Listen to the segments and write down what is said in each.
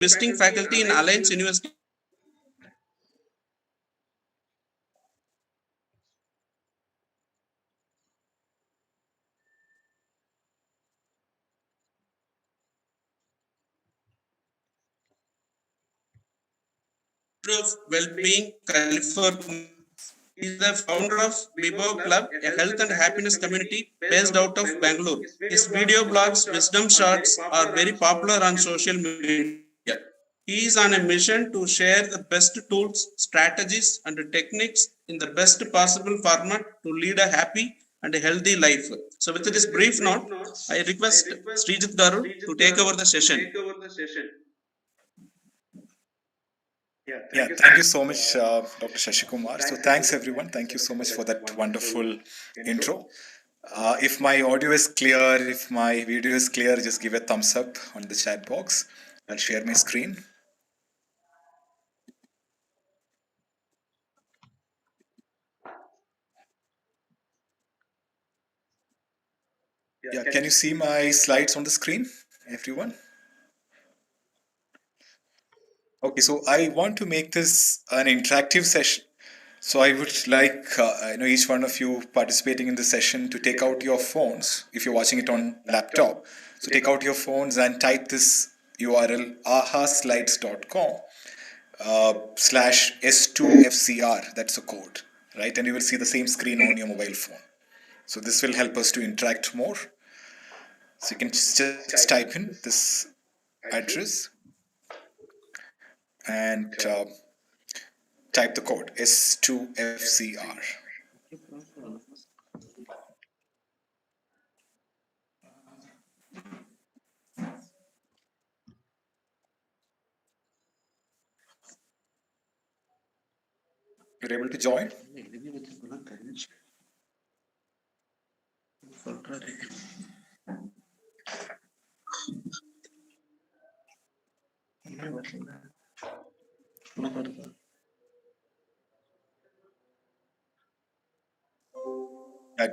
visiting faculty in Alliance University. Of Well-Being, California. He is the founder of Bibo Club, a health and happiness community based out of Bangalore. His video blogs, wisdom shorts are very popular on social media. He is on a mission to share the best tools, strategies, and techniques in the best possible format to lead a happy and a healthy life. So, with this brief note, I request Srijit Garu to take over the session. Yeah, thank you so much, Dr. Shashikumar. So, thanks everyone. Thank you so much for that wonderful intro. If my audio is clear, if my video is clear, just give a thumbs up on the chat box. I'll share my screen. Yeah, can you see my slides on the screen, everyone? Okay, so I want to make this an interactive session. So I would like each one of you participating in the session to take out your phones if you're watching it on laptop. So take out your phones and type this URL ahaslides.com /S2FCR. That's a code, right? And you will see the same screen on your mobile phone. So this will help us to interact more. So you can just type in this address and type the code S2FCR. You're able to join?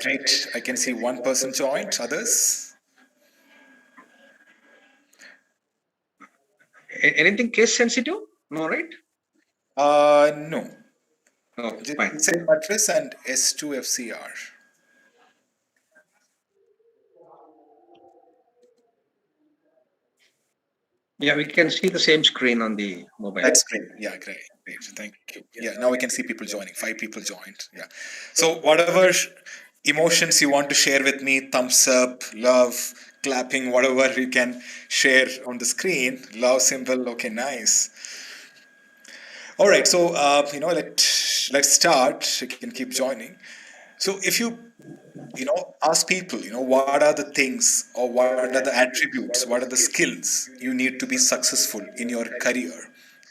Great. I can see one person joined. Others? Anything case sensitive? No, right? No. Oh, fine. Same address and S2FCR. Yeah, we can see the same screen on the mobile. That's great. Yeah, great. Thank you. Yeah, now we can see people joining. 5 people joined. Yeah. So whatever emotions you want to share with me, thumbs up, love, clapping, whatever you can share on the screen. Love symbol. Okay, nice. All right. So let's start. You can keep joining. So if you ask people, what are the things or what are the attributes, what are the skills you need to be successful in your career,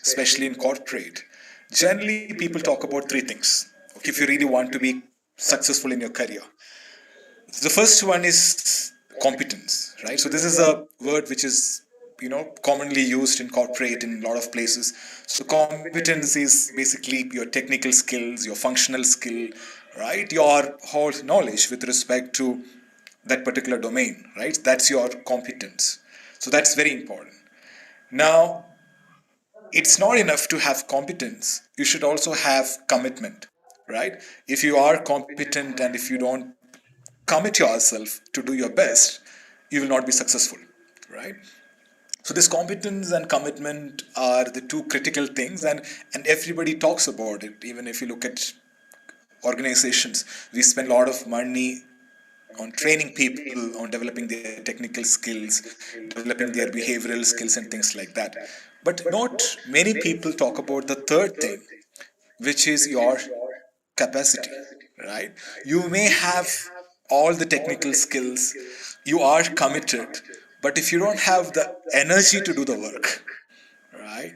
especially in corporate. Generally, people talk about 3 things. Okay, if you really want to be successful in your career, the first one is competence, right? So this is a word which is commonly used in corporate in a lot of places. So competence is basically your technical skills, your functional skill, right? Your whole knowledge with respect to that particular domain, right? That's your competence. So that's very important. Now, it's not enough to have competence. You should also have commitment, right? If you are competent and if you don't commit yourself to do your best, you will not be successful, right? So this competence and commitment are the 2 critical things, and everybody talks about it. Even if you look at organizations, we spend a lot of money on training people, on developing their technical skills, developing their behavioral skills and things like that. But not many people talk about the third thing, which is your capacity, right? You may have all the technical skills, you are committed, but if you don't have the energy to do the work, right?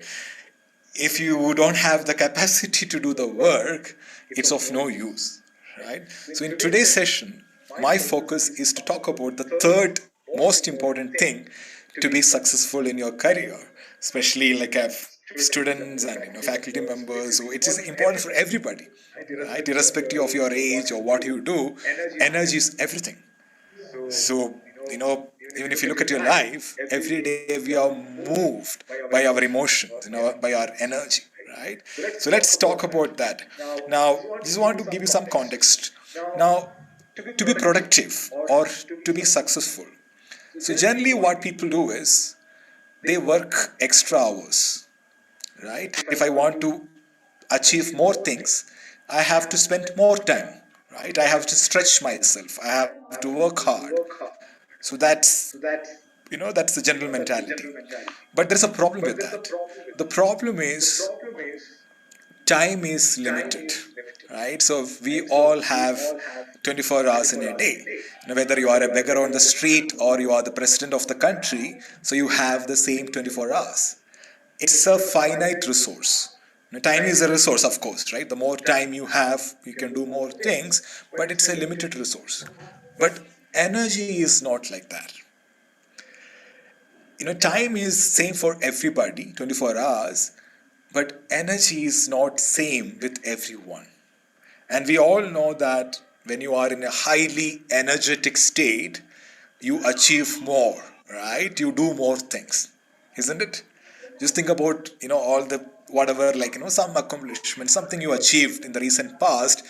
If you don't have the capacity to do the work, it's of no use, right? So in today's session, my focus is to talk about the third most important thing to be successful in your career, especially like I have students and faculty members. So it is important for everybody, right? Irrespective of your age or what you do, energy is everything. So even if you look at your life, every day we are moved by our emotions, by our energy, right? So let's talk about that. Now, just want to give you some context. Now, to be productive or to be successful, so generally what people do is they work extra hours, right? If I want to achieve more things, I have to spend more time, right? I have to stretch myself. I have to work hard. So that's the general mentality. But there's a problem with that. The problem is time is limited, right? So we all have 24 hours in a day. Whether you are a beggar on the street or you are the president of the country, so you have the same 24 hours. It's a finite resource. Time is a resource, of course, right? The more time you have, you can do more things, but it's a limited resource. But energy is not like that. Time is same for everybody, 24 hours, but energy is not same with everyone. And we all know that when you are in a highly energetic state, you achieve more, right? You do more things, isn't it? Just think about, all the whatever, some accomplishment, something you achieved in the recent past,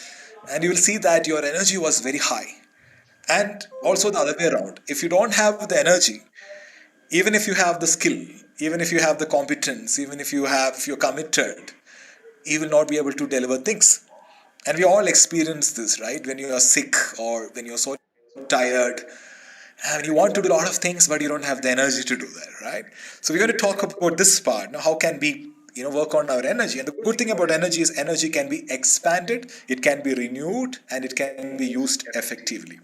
and you will see that your energy was very high. And also the other way around. If you don't have the energy, even if you have the skill, even if you have the competence, even if you're committed, you will not be able to deliver things. And we all experience this, right? When you are sick or when you're so tired and you want to do a lot of things, but you don't have the energy to do that, right? So we're going to talk about this part. Now, how can we, work on our energy? And the good thing about energy is energy can be expanded, it can be renewed, and it can be used effectively.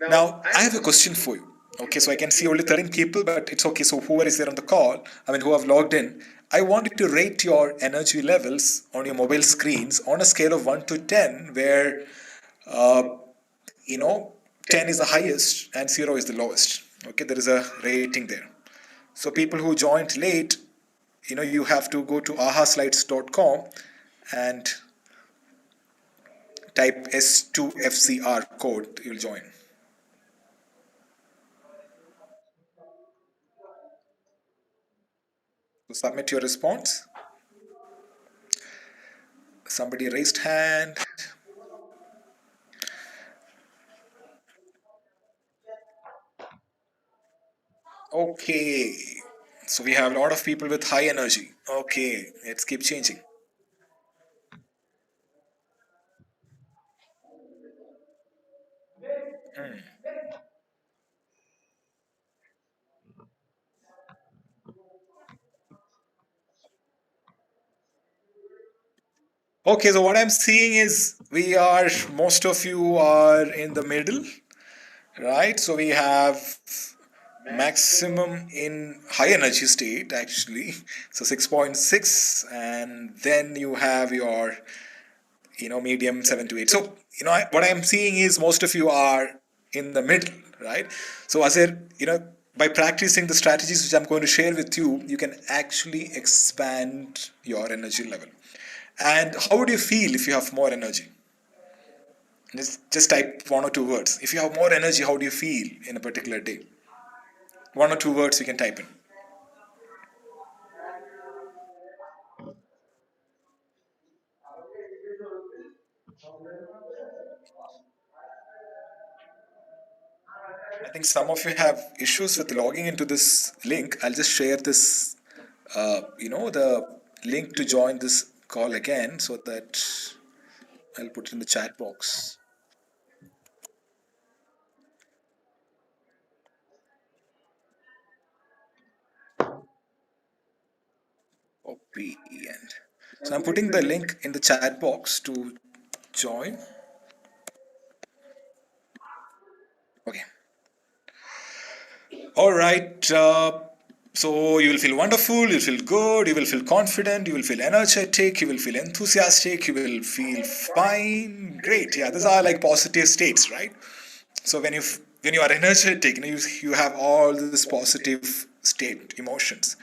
Now, I have a question for you. Okay, so I can see only 13 people, but it's okay. So whoever is there on the call, who have logged in, I want you to rate your energy levels on your mobile screens on a scale of 1 to 10, where, 10 is the highest and 0 is the lowest. Okay, there is a rating there. So people who joined late, you have to go to ahaslides.com and type S2FCR code, you'll join. So submit your response. Somebody raised hand. Okay. So we have a lot of people with high energy. Okay, let's keep changing. Okay, so what I'm seeing is most of you are in the middle, right? So we have maximum in high energy state actually, so 6.6, and then you have your, medium 7 to 8. So, what I'm seeing is most of you are in the middle, right? So as by practicing the strategies which I'm going to share with you, you can actually expand your energy level. And how would you feel if you have more energy? Just type 1 or 2 words. If you have more energy, how do you feel in a particular day? 1 or 2 words you can type in. I think some of you have issues with logging into this link. I'll just share this, the link to join this call again, so that I'll put it in the chat box. Copy and so I'm putting the link in the chat box to join. Okay. All right. So you will feel wonderful, you will feel good, you will feel confident, you will feel energetic, you will feel enthusiastic, you will feel fine. Great. Yeah, these are like positive states, right? So when you are energetic, you have all this positive state emotions.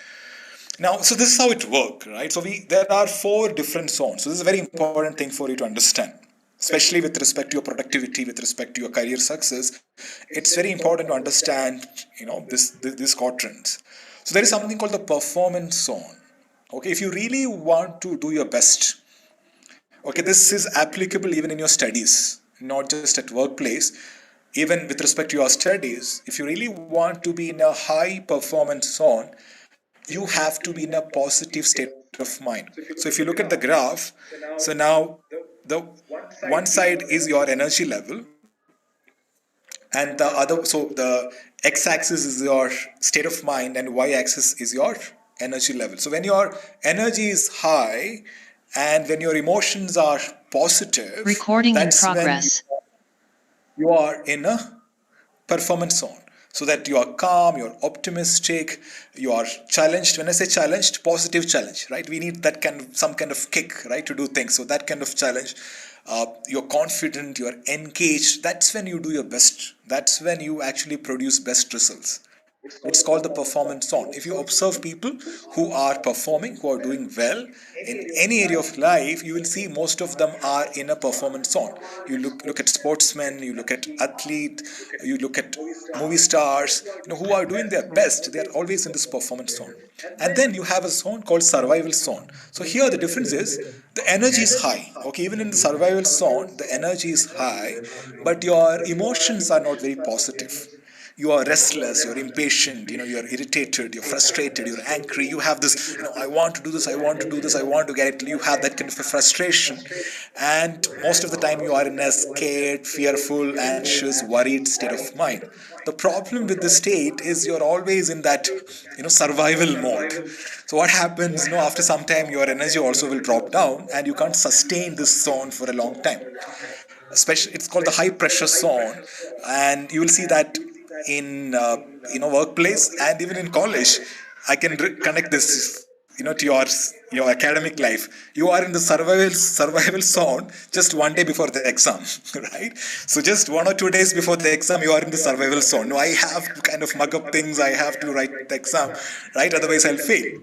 Now, so this is how it works, right? So there are 4 different zones. So this is a very important thing for you to understand. especially with respect to your productivity, with respect to your career success, it's very important to understand, this quadrants. So there is something called the performance zone. Okay, if you really want to do your best, okay, this is applicable even in your studies, not just at workplace. Even with respect to your studies, if you really want to be in a high performance zone, you have to be in a positive state of mind. So if you look at the graph, so now the one side is your energy level, and the other, so the x-axis is your state of mind, and y-axis is your energy level. So when your energy is high and when your emotions are positive, Recording in that's when progress. you are in a performance zone, so that you are calm, you're optimistic, you are challenged. When I say challenged, positive challenge, right? We need that some kind of kick, right, to do things. So that kind of challenge, you're confident, you're engaged. That's when you do your best. That's when you actually produce best results. It's called the performance zone. If you observe people who are performing, who are doing well in any area of life, you will see most of them are in a performance zone. You look at sportsmen, you look at athlete, you look at movie stars, who are doing their best. They are always in this performance zone. And then you have a zone called survival zone. So here the difference is the energy is high. Okay, even in the survival zone, the energy is high, but your emotions are not very positive. You are restless, you're impatient, you're irritated, you're frustrated, you're angry, you have this, I want to do this, I want to do this, I want to get it. You have that kind of a frustration, and most of the time you are in a scared, fearful, anxious, worried state of mind. The problem with the state is you're always in that survival mode. So what happens, after some time your energy also will drop down, and you can't sustain this zone for a long time. Especially, it's called the high pressure zone, and you will see that in workplace and even in college. I can connect this to your academic life. You are in the survival zone just one day before the exam, right? So just 1 or 2 days before the exam, you are in the survival zone. No, I have to kind of mug up things, I have to write the exam, right? Otherwise I'll fail.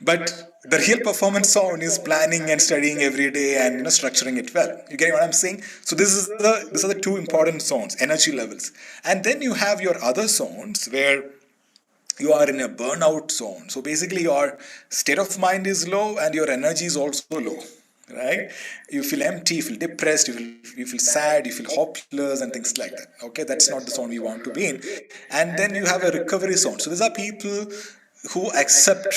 But the real performance zone is planning and studying every day and structuring it well. You get what I'm saying? So these are the two important zones, energy levels. And then you have your other zones where you are in a burnout zone. So basically your state of mind is low and your energy is also low. Right? You feel empty, you feel depressed, you feel sad, you feel hopeless and things like that. Okay, that's not the zone we want to be in. And then you have a recovery zone. So these are people who accept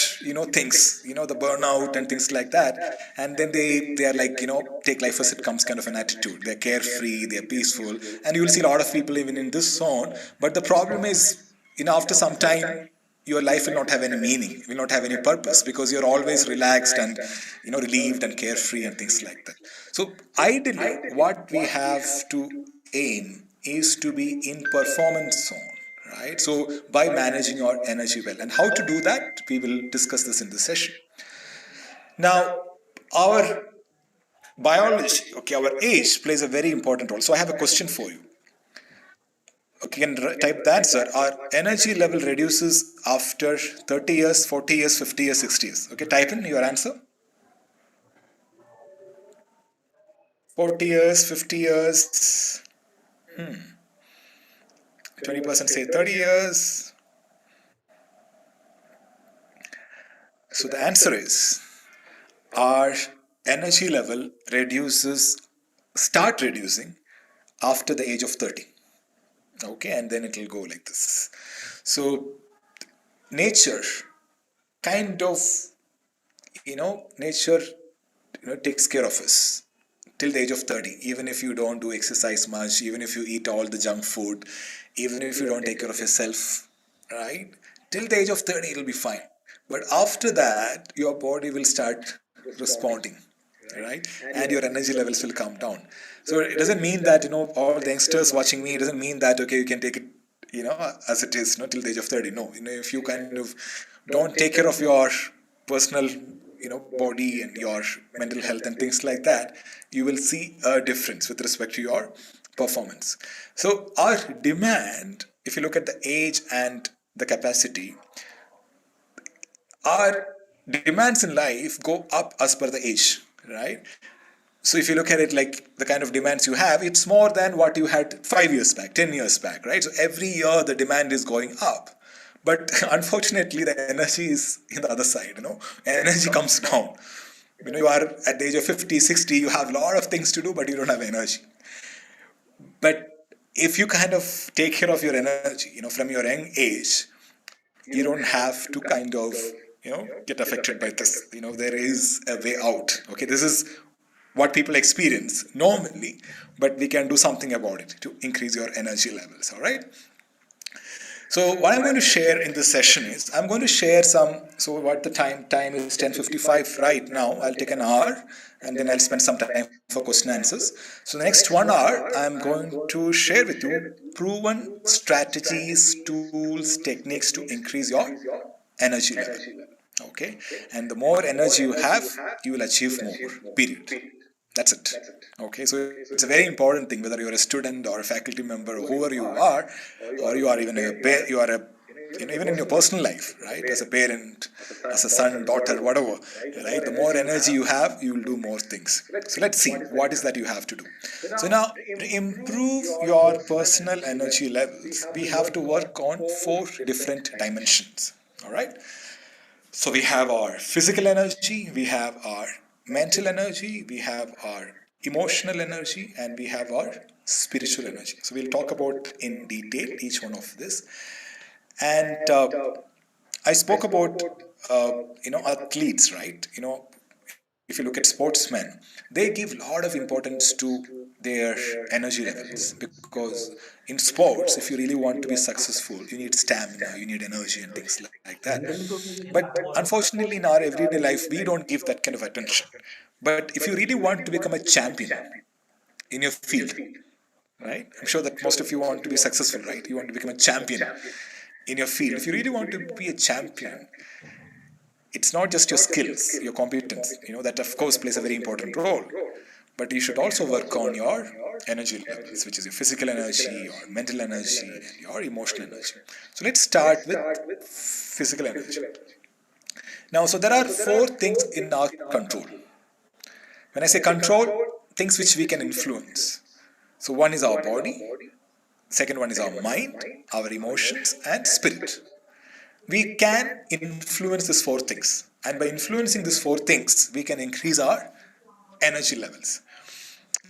things, the burnout and things like that, and then they are like, take life as it comes kind of an attitude. They're carefree, they're peaceful, and you will see a lot of people even in this zone. But the problem is, after some time your life will not have any meaning, will not have any purpose, because you're always relaxed and relieved and carefree and things like that. So ideally what we have to aim is to be in performance zone, right? So by managing your energy well, and how to do that, we will discuss this in this session. Now, our biology, okay, our age plays a very important role. So I have a question for you. Okay, you can type the answer. Our energy level reduces after 30 years, 40 years, 50 years, 60 years. Okay, type in your answer. 40 years, 50 years. 20% say 30 years. So the answer is, our energy level start reducing after the age of 30. Okay, and then it will go like this. So nature kind of, nature takes care of us till the age of 30. Even if you don't do exercise much, even if you eat all the junk food, even if you don't take care of yourself, right, till the age of 30 it'll be fine. But after that your body will start responding, right, and your energy levels will come down. So it doesn't mean that all the youngsters watching me, it doesn't mean that okay, you can take it as it is, till the age of 30. No, if you kind of don't take care of your personal body and your mental health and things like that, you will see a difference with respect to your performance. So our demand, if you look at the age and the capacity, our demands in life go up as per the age, right? So if you look at it like the kind of demands you have, it's more than what you had 5 years back, 10 years back, right? So every year the demand is going up. But unfortunately, the energy is in the other side, energy comes down. You are at the age of 50, 60, you have a lot of things to do, but you don't have energy. But if you kind of take care of your energy, from your young age, you don't have to kind of, get affected by this. There is a way out. Okay, this is what people experience normally, but we can do something about it to increase your energy levels. All right. So what I'm going to share in this session is I'm going to share some. So what the time is 10:55 right now. I'll take an hour and then I'll spend some time for question and answers. So the next 1 hour I'm going to share with you proven strategies, tools, techniques to increase your energy level. Okay, and the more energy you have, you will achieve more. Period. That's it. Okay, so it's a very important thing whether you're a student or a faculty member or whoever you are, or you are even even in your personal life, right? As a parent, as a son, daughter, whatever, right? The more energy you have, you will do more things. So let's see what is that you have to do. So now, to improve your personal energy levels, we have to work on 4 different dimensions. All right. So we have our physical energy, we have our mental energy, we have our emotional energy, and we have our spiritual energy. So we'll talk about in detail each one of this. And I spoke about athletes, right? If you look at sportsmen, they give a lot of importance to their energy levels, because in sports, if you really want to be successful, you need stamina, you need energy and things like that. But unfortunately, in our everyday life, we don't give that kind of attention. But if you really want to become a champion in your field, right? I'm sure that most of you want to be successful, right? You want to become a champion in your field. If you really want to be a champion, it's not just your skills, your competence, that of course plays a very important role. But you should also work on your energy levels, which is your physical energy, your mental energy, and your emotional energy. So let's start with physical energy. Now, so there are 4 things in our control. When I say control, things which we can influence. So one is our body, second one is our mind, our emotions, and spirit. We can influence these 4 things. And by influencing these 4 things, we can increase our energy levels.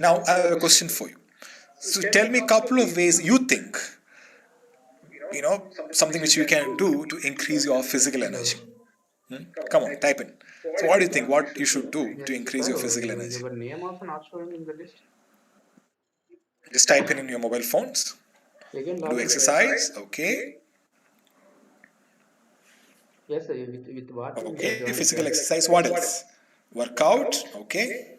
Now, I have a question for you. So tell me a couple of ways you think, something which you can do to increase your physical energy. Come on, type in. So what do you think, what you should do to increase your physical energy? Your name also not showing in the list. Just type in your mobile phones. Again, Do exercise, okay. Yes, sir, with what? Okay, physical exercise, what else? Workout, okay.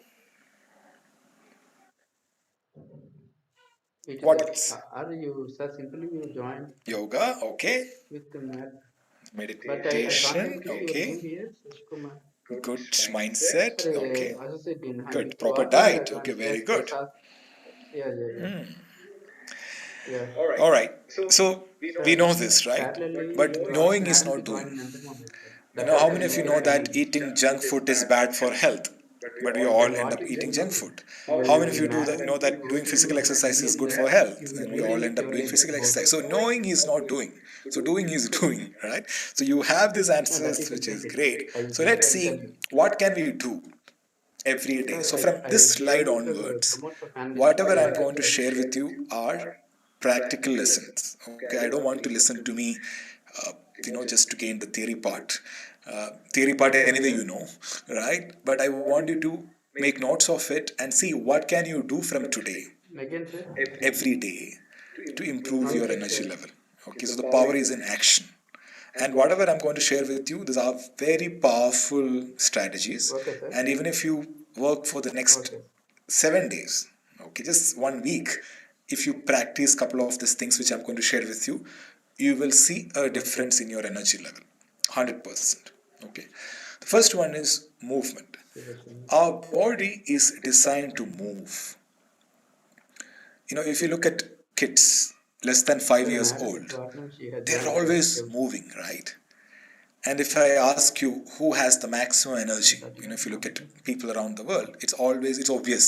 What else? Or you, sir, simply you join Yoga, okay. with the mat. Meditation, okay. Good mindset, okay. Good. Proper diet, okay, very good. Yeah. All right. So we know this, right? But knowing is not doing. How many of you know that eating junk food is bad for health? But we all end up eating junk food. How many of you know that doing physical exercise is good for health? And we all end up doing physical exercise. So knowing is not doing. So doing is doing, right? So you have these answers, which is great. So let's see what can we do every day. So from this slide onwards, whatever I'm going to share with you are practical lessons. Okay, I don't want to listen to me, just to gain the theory part. Theory part anyway, right? But I want you to make notes of it and see what can you do from today, every day, to improve your energy level. Okay, so the power is in action. And whatever I'm going to share with you, these are very powerful strategies. And even if you work for the next 7 days, okay, just 1 week, if you practice a couple of these things which I'm going to share with you, you will see a difference in your energy level, 100%. Okay. The first one is movement. Our body is designed to move. If you look at kids less than 5 years old, they're always moving, right? And if I ask you who has the maximum energy, if you look at people around the world, it's obvious,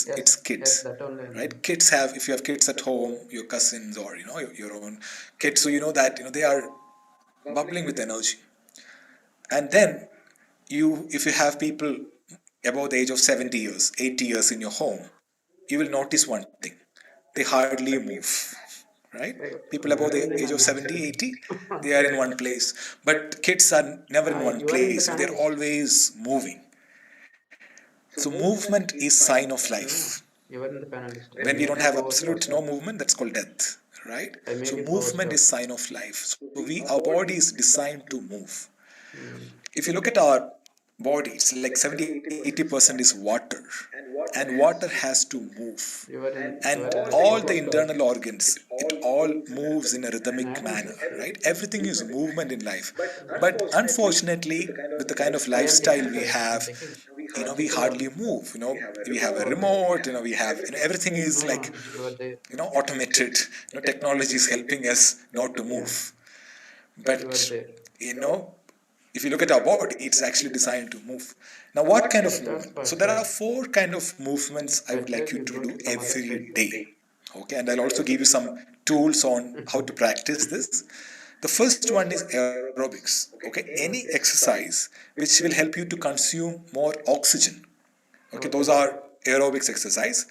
Yes, it's kids, yes, that only I know. right? Kids have, if you have kids at home, your cousins or, your own kids, so you know that, they are bubbling with energy. And then if you have people above the age of 70 years, 80 years in your home, you will notice one thing. They hardly move, right? People above the age of 70, 80, they are in one place. But kids are never in one You are in the place. They're panelist. always moving. So movement is sign of No, life. you are in the panelist. I When we made don't you have co-host absolute no also. movement, that's called death, right? I made So you co-host movement is also. sign of life. So our body is designed to move. Hmm. If you look at our body, it's like 70-80% is water, and water has to move. You are in. And You are in the all the co-host internal also. organs, it all moves in a And I rhythmic don't manner, see. right? Everything is movement in life. But unfortunately, with the kind of I am lifestyle taking, we sir. I'm have, taking. we hardly move. We have a remote, we have, everything is No, like, no, you are there. automated. Technology is helping us not to Yeah, move. you are But, there. if you look at our body, it's actually designed to move. Now, what kind of That's movement? So what. there are 4 kind of movements I would Better like you you to go do to some other every side. day. Okay, and I'll also give you some tools on how to practice this. The first one is aerobics. Okay, any exercise which will help you to consume more oxygen. Okay, those Okay. are aerobics exercise.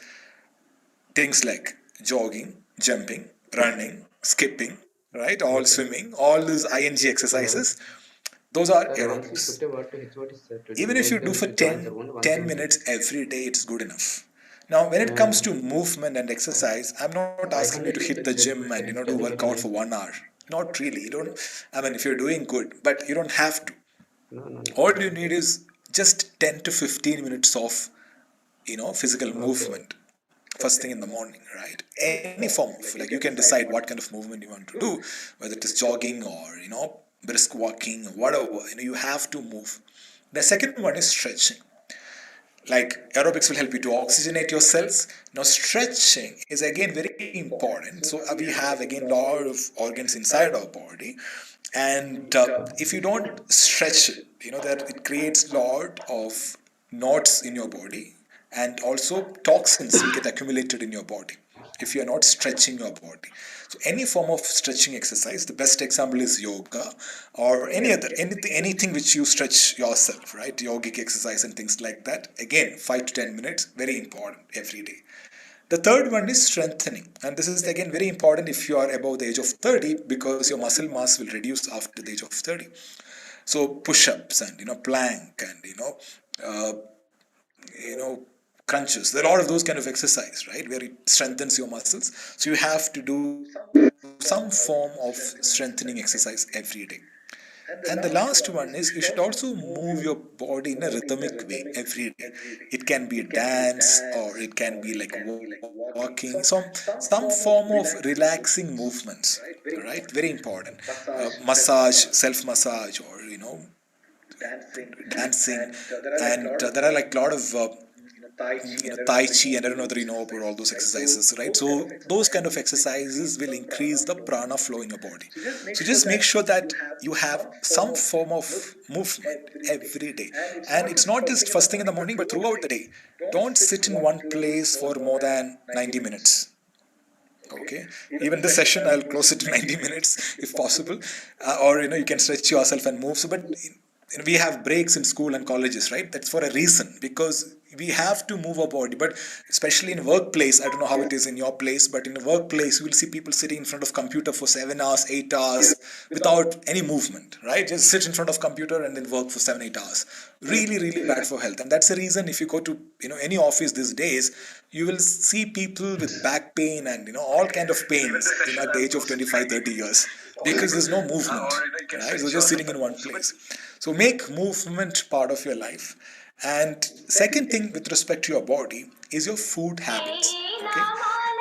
Things like jogging, jumping, running, skipping, right? All Okay. swimming, all these ing Yeah. exercises. Those are Sir, once you aerobics. put a word to his what is to Even if you make do them for to join, sir. Only one 10 thing. minutes every day, it's good enough. Now, when it comes Yeah. to movement and exercise, I'm not asking you to 500 hit rupees the very gym good. and I'm do telling it workout for nicely. 1 hour. Not really. You don't. I mean, if you're doing good, but you don't have to. No, no, no. All you need is just 10 to 15 minutes of physical Okay. movement first thing in the morning, right? Any form of, like, you can decide what kind of movement you want to do, whether it is jogging or brisk walking or whatever. You have to move. The second one is stretching. Like, aerobics will help you to oxygenate your cells. Now, stretching is again very important. So we have again a lot of organs inside our body, and if you don't stretch it, that it creates a lot of knots in your body, and also toxins will get accumulated in your body if you are not stretching your body. So any form of stretching exercise, the best example is yoga or anything which you stretch yourself, right? Yogic exercise and things like that. Again, 5 to 10 minutes, very important every day. The third one is strengthening, and this is again very important if you are above the age of 30, because your muscle mass will reduce after the age of 30. So push-ups and plank and uh, you know crunches, there are a lot of those kind of exercise, right, where it strengthens your muscles. So you have to do some form of strengthening exercise every day. And the last one is, you should also move your body in a rhythmic way every day. It can be dance, or it can be like walking, some form of relaxing movements, right? Very important. Massage, self massage, or dancing. And there are like a lot of tai chi, and I don't know whether you know about all those exercises, right? So those kind of exercises will increase the prana flow in your body. So just make sure that you have some form of movement every day, and it's not just first thing in the morning, but throughout the day. Don't sit in one place for more than 90 minutes. Okay, even this session I'll close it to 90 minutes if possible, or you can stretch yourself and move. So, but we have breaks in school and colleges, right? That's for a reason, because we have to move our body. But especially in workplace, I don't know how it is in your place, but in a workplace you will see people sitting in front of computer for 7 hours, 8 hours without any movement, right? Just sit in front of computer and then work for 7-8 hours. Really, really bad for health. And that's the reason, if you go to any office these days, you will see people with back pain and all kind of pains at the age of 25, 30 years, because there's no movement, right? So just sitting in one place. So make movement part of your life. And second thing with respect to your body is your food habits. Okay,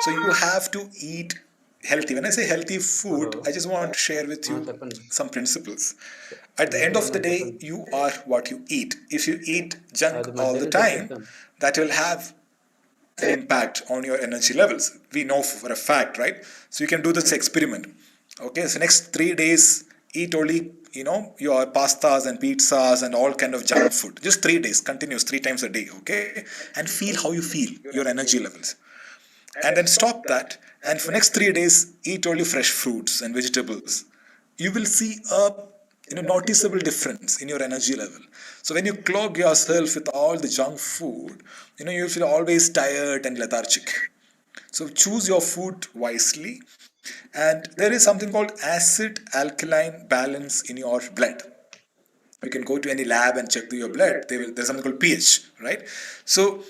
so you have to eat healthy. When I say healthy food, Hello. I just want to share with you చెప్పండి. some principles. At the end of the వింటున్నాను, day, చెప్పండి. you are what you eat. If you eat junk అది all the మధ్యాహ్నం time, చెప్పేద్దాం. that will have an impact on your energy levels. We know for a fact, right? So you can do this experiment. Okay, so next 3 days, eat only, your pastas and pizzas and all kind of junk food. Just 3 days, continuous, 3 times a day, okay? And feel how you feel, your energy levels. And then stop that. And for next 3 days, eat only fresh fruits and vegetables. You will see a noticeable difference in your energy level. So when you clog yourself with all the junk food, you feel always tired and lethargic. So choose your food wisely. And there is something called acid alkaline balance in your blood. You can go to any lab and check your blood. There's something called pH, right? So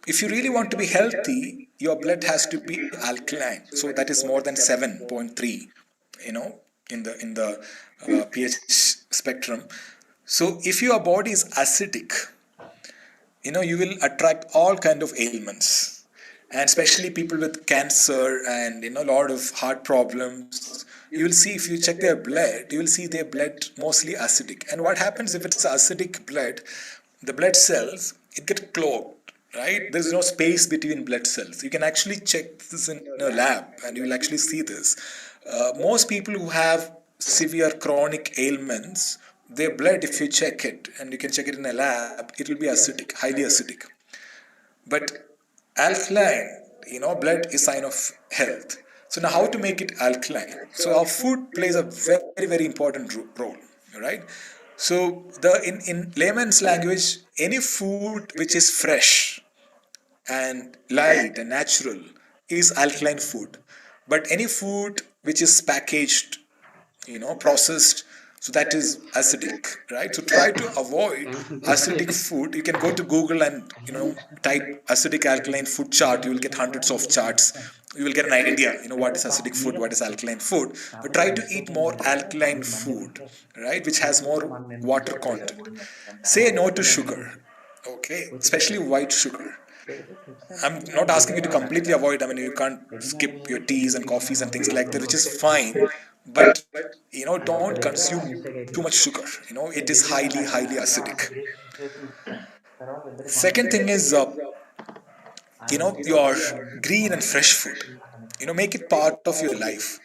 if you really want to be healthy, your blood has to be alkaline. So that is more than 7.3, in the pH spectrum. So if your body is acidic, you will attract all kind of ailments, and especially people with cancer and a lot of heart problems. You will see, if you check their blood, you will see their blood mostly acidic. And what happens if it's acidic blood? The blood cells, it get clogged, right? There's no space between blood cells. You can actually check this in a lab and you will actually see this. Most people who have severe chronic ailments, their blood, if you check it, and you can check it in a lab, it will be acidic, highly acidic. But alkaline, blood is sign of health. So now how to make it alkaline? So our food plays a very, very important role, right? So in layman's language, any food which is fresh and light and natural is alkaline food. But any food which is packaged, processed, so that is acidic, right? So try to avoid acidic food. You can go to Google and type acidic alkaline food chart. You will get hundreds of charts. You will get an idea, what is acidic food, what is alkaline food. But try to eat more alkaline food, right, which has more water content. Say no to sugar, okay, especially white sugar. I'm not asking you to completely avoid. I mean, you can't skip your teas and coffees and things like that, which is fine. But don't consume too much sugar. It is highly, highly acidic. Second thing is, your green and fresh food. Make it part of your life.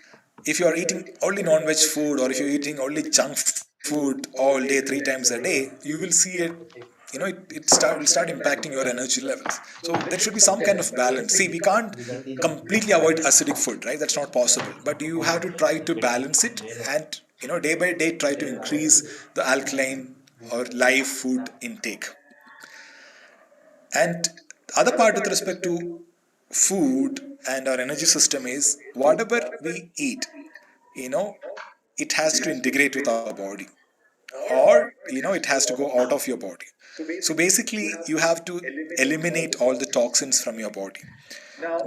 If you are eating only non-veg food, or if you're eating only junk food all day, 3 times a day, you will see it. Will start impacting your energy levels. So there should be some kind of balance. See, we can't completely avoid acidic food, right? That's not possible. But you have to try to balance it, and day by day try to increase the alkaline or live food intake. And other part with respect to food and our energy system is, whatever we eat, it has to integrate with our body, or it has to go out of your body. So basically you have to eliminate all the toxins from your body.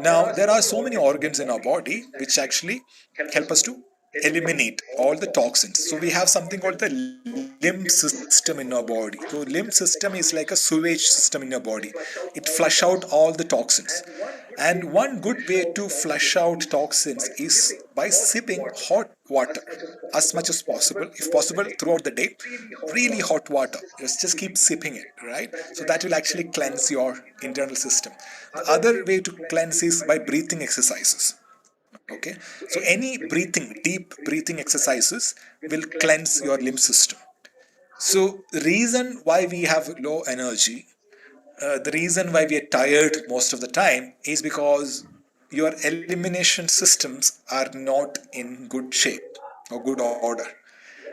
Now there are so many organs in our body which actually help us to eliminate all the toxins. So we have something called the lymph system in our body. So lymph system is like a sewage system in your body. It flush out all the toxins. And one good way to flush out toxins is by sipping hot water as much as possible. If possible, throughout the day, really hot water. Just keep sipping it, right? So that will actually cleanse your internal system. The other way to cleanse is by breathing exercises. Okay, so any deep breathing exercises will cleanse your lymph system. So the reason why we have low energy, the reason why we are tired most of the time, is because your elimination systems are not in good shape or good order.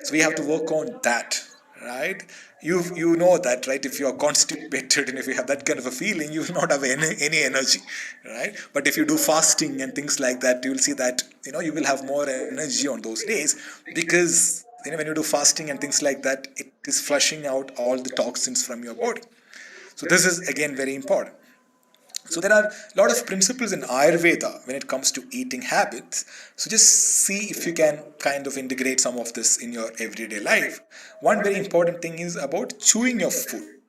So we have to work on that, right? You know that, right? If you are constipated and if you have that kind of a feeling, you will not have any energy, right? But if you do fasting and things like that, you will see that you will have more energy on those days, because when you do fasting and things like that, it is flushing out all the toxins from your body. So this is again very important. So there are a lot of principles in Ayurveda when it comes to eating habits. So just see if you can kind of integrate some of this in your everyday life. One very important thing is about chewing your food.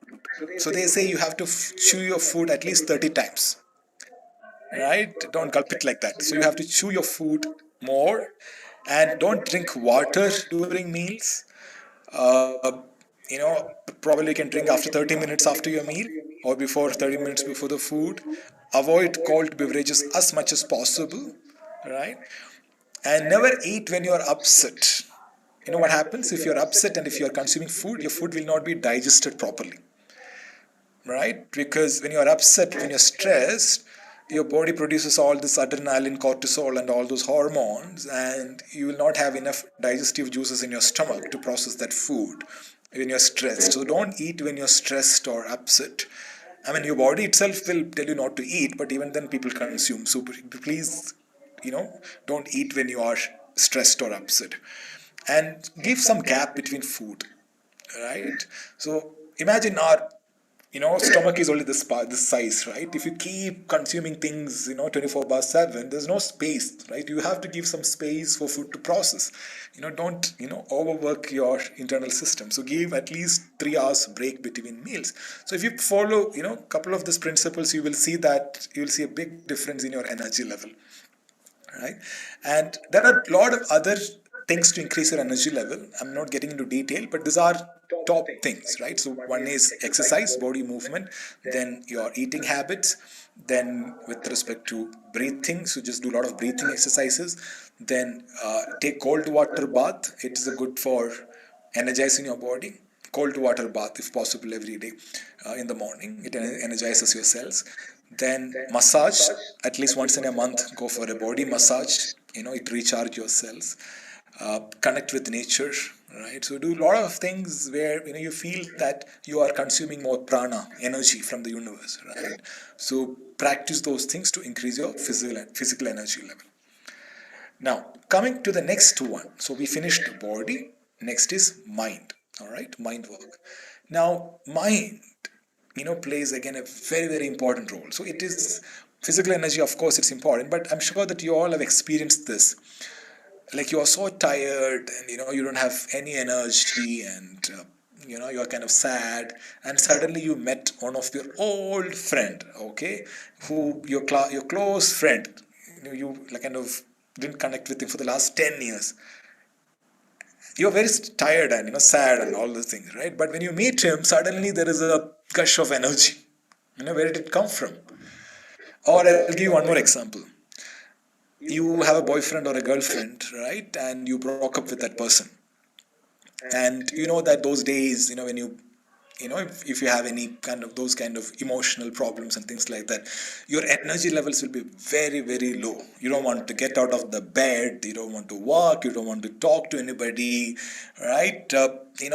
So they say you have to chew your food at least 30 times. Right? Don't gulp it like that. So you have to chew your food more, and don't drink water during meals. Probably you can drink after 30 minutes after your meal, or before 30 minutes before the food. Avoid cold beverages as much as possible, right? And never eat when you are upset. you know what happens if you're upset and if you're consuming food, your food will not be digested properly, right? Because when you're upset, when you're stressed, your body produces all this adrenaline, cortisol, and all those hormones, and you will not have enough digestive juices in your stomach to process that food when you're stressed. So don't eat when you're stressed or upset. I mean, your body itself will tell you not to eat, but even then people consume. So please, don't eat when you are stressed or upset. And give some gap between food, right? So imagine our stomach is only this size, right? If you keep consuming things 24/7, there's no space, right? You have to give some space for food to process. Don't overwork your internal system. So give at least 3 hours break between meals. So if you follow a couple of these principles, you will see a big difference in your energy level, right? And there are a lot of other things to increase your energy level. I'm not getting into detail, but these are top things, right? So one is exercise, body movement, then your eating habits, then with respect to breathing, so just do a lot of breathing exercises, then take cold water bath. It is good for energizing your body. Cold water bath if possible every day in the morning. It energizes your cells. Then massage at least once in a month. Go for a body massage. It recharges your cells. Connect with nature, right? So do a lot of things where you feel that you are consuming more prana, energy from the universe, right? So practice those things to increase your physical energy level. Now coming to the next one. So we finished the body. Next is mind. All right, mind work. Now mind plays again a very, very important role. So it is physical energy, of course, it's important, but I'm sure that you all have experienced this. Like you are so tired and you don't have any energy and you're kind of sad, and suddenly you met one of your old friend, okay, who your close friend, you like kind of didn't connect with him for the last 10 years. You're very tired and sad and all those things, right? But when you meet him, suddenly there is a gush of energy. Where did it come from? Or I'll give you one more example. You have a boyfriend or a girlfriend, right? And you broke up with that person. And you know that those days, when if you have any kind of those kind of emotional problems and things like that, your energy levels will be very, very low. You don't want to get out of the bed, you don't want to walk, you don't want to talk to anybody, right?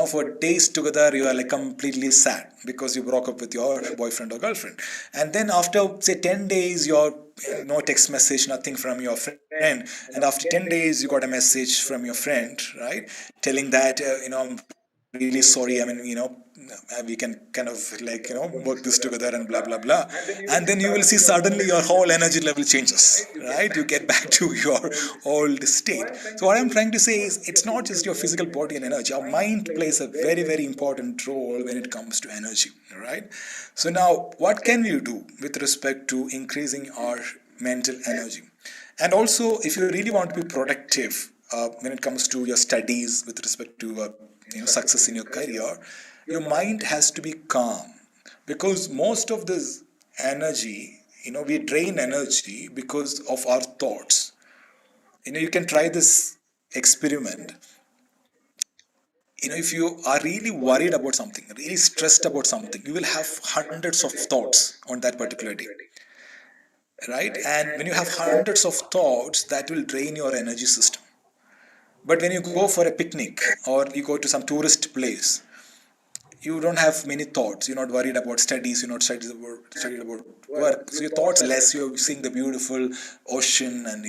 For days together you are like completely sad because you broke up with your boyfriend or girlfriend. And then after say 10 days, you're no text message, nothing from your friend, and after 10 days you got a message from your friend, right, telling that I'm really sorry, I mean we can kind of like work this together and blah blah blah. And then you will see suddenly your whole energy level changes, right? You get back to your old state. So what I'm trying to say is, it's not just your physical body and energy. Our mind plays a very, very important role when it comes to energy, right? So now what can we do with respect to increasing our mental energy? And also, if you really want to be productive when it comes to your studies with respect to success in your career, your mind has to be calm, because most of this energy, we drain energy because of our thoughts. You can try this experiment. If you are really worried about something, really stressed about something, you will have hundreds of thoughts on that particular day, right? And when you have hundreds of thoughts, that will drain your energy system. But when you go for a picnic or you go to some tourist place, you don't have many thoughts. You're not worried about studies. You're not studied about work. So your thoughts less. You're seeing the beautiful ocean and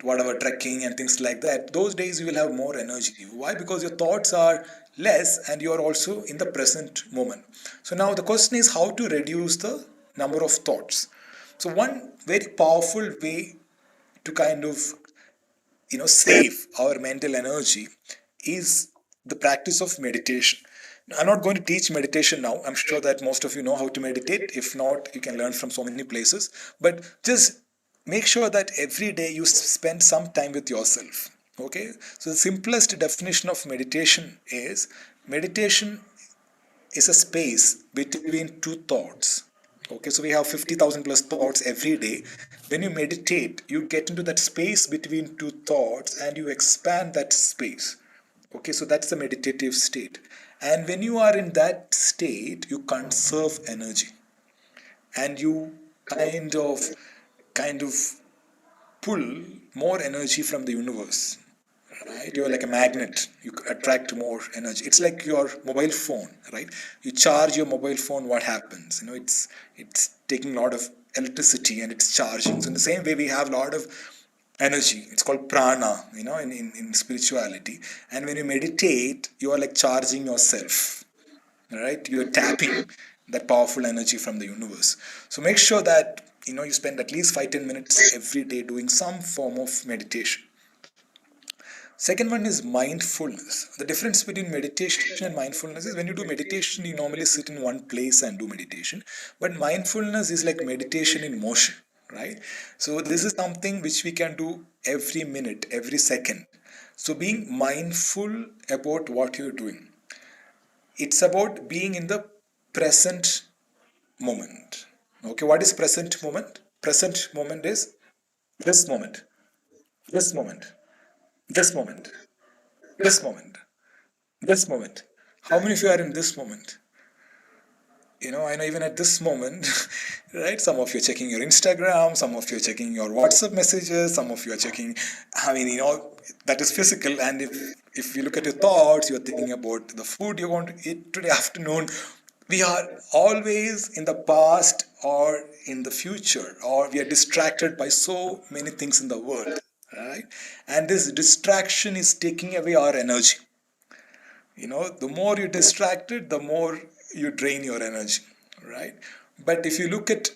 whatever trekking and things like that. Those days you will have more energy. Why? Because your thoughts are less and you are also in the present moment. So now the question is how to reduce the number of thoughts. So one very powerful way to kind of save our mental energy is the practice of meditation. I'm not going to teach meditation now. I'm sure that most of you know how to meditate. If not, you can learn from so many places. But just make sure that every day you spend some time with yourself. Okay? So the simplest definition of meditation is a space between two thoughts. Okay, so we have 50,000 plus thoughts every day. When you meditate, you get into that space between two thoughts and you expand that space. Okay, so that's the meditative state. And when you are in that state, you conserve energy, and you kind of pull more energy from the universe, right? You're like a magnet, you attract more energy. It's like your mobile phone, right? You charge your mobile phone, what happens? It's taking a lot of electricity and it's charging. So in the same way, we have a lot of energy. It's called prana, in spirituality. And when you meditate, you are like charging yourself, right? You're tapping that powerful energy from the universe. So make sure that you spend at least 5-10 minutes every day doing some form of meditation. Second one is mindfulness. The difference between meditation and mindfulness is when you do meditation, you normally sit in one place and do meditation. But mindfulness is like meditation in motion, right? So this is something which we can do every minute, every second. So being mindful about what you're doing. It's about being in the present moment. Okay, what is present moment? Present moment is this moment, this moment, this moment, this moment, this moment. How many of you are in this moment? I know even at this moment, right? Some of you are checking your Instagram, some of you are checking your WhatsApp messages, some of you are checking, that is physical. And if you look at your thoughts, you're thinking about the food you're going to eat today afternoon. We are always in the past or in the future, or we are distracted by so many things in the world, right? And this distraction is taking away our energy. The more you're distracted, the more you drain your energy, right? But if you look at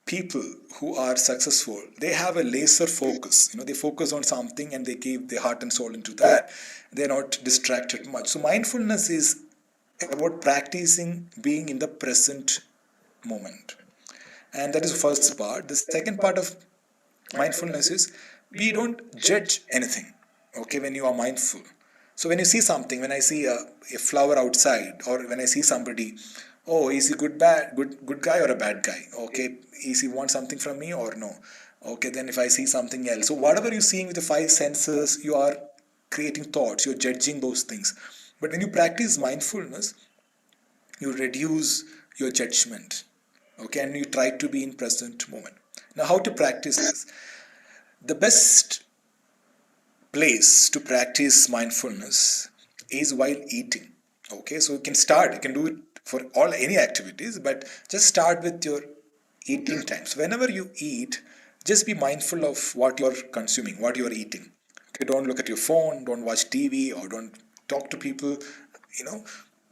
people who are successful, they have a laser focus. They focus on something and they give their heart and soul into that. They're not distracted much. So mindfulness is about practicing being in the present moment. And that is the first part. The second part of mindfulness is we don't judge anything, okay, when you are mindful. So when you see something, when I see a flower outside, or when I see somebody, oh, is he good guy or a bad guy? Okay, is he want something from me or no? Okay, then if I see something else. So whatever you're seeing with the five senses, you are creating thoughts, you're judging those things. But when you practice mindfulness, you reduce your judgment, okay, and you try to be in present moment. Now, how to practice this? The best place to practice mindfulness is while eating. Okay, so you can do it for any activities, but just start with your eating time. So whenever you eat, just be mindful of what you're consuming, what you're eating. Okay, don't look at your phone, don't watch TV, or don't talk to people.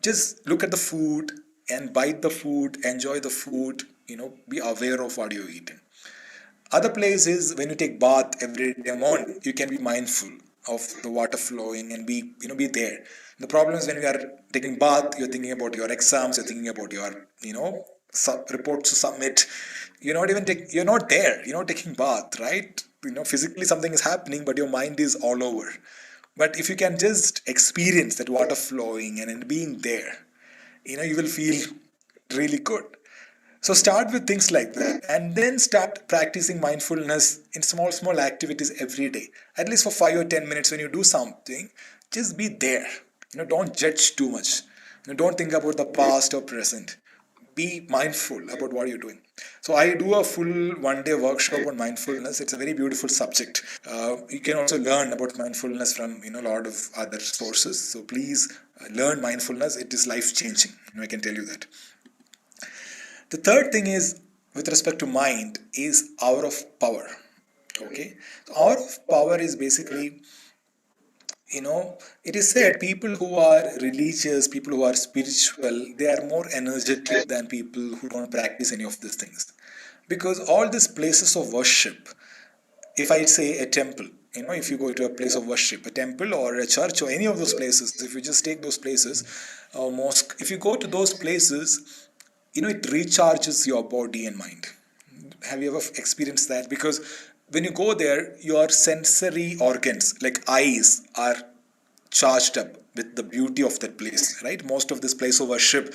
Just look at the food and bite the food, enjoy the food, be aware of what you're eating. Other place is when you take bath every day morning, you can be mindful of the water flowing and be there. The problem is when you are taking bath, you're thinking about your exams, you're thinking about your reports to submit. You're not there. You're not taking bath, right? Physically something is happening, but your mind is all over. But if you can just experience that water flowing and being there, you will feel really good. So start with things like that and then start practicing mindfulness in small activities every day. At least for 5 or 10 minutes when you do something, just be there. Don't judge too much. Don't think about the past or present. Be mindful about what you're doing. So I do a full 1 day workshop on mindfulness. It's a very beautiful subject. You can also learn about mindfulness from a lot of other sources. So please learn mindfulness. It is life changing. I can tell you that. The third thing is, with respect to mind, is hour of power. Okay, so hour of power is basically, it is said people who are religious, people who are spiritual, they are more energetic than people who don't practice any of these things. Because all these places of worship, if I say a temple, if you go to a place of worship, a temple or a church or any of those places, if you just take those places, or mosque, if you go to those places, it recharges your body and mind. Have you ever experienced that? Because when you go there, your sensory organs like eyes are charged up with the beauty of that place, right? Most of this place of worship,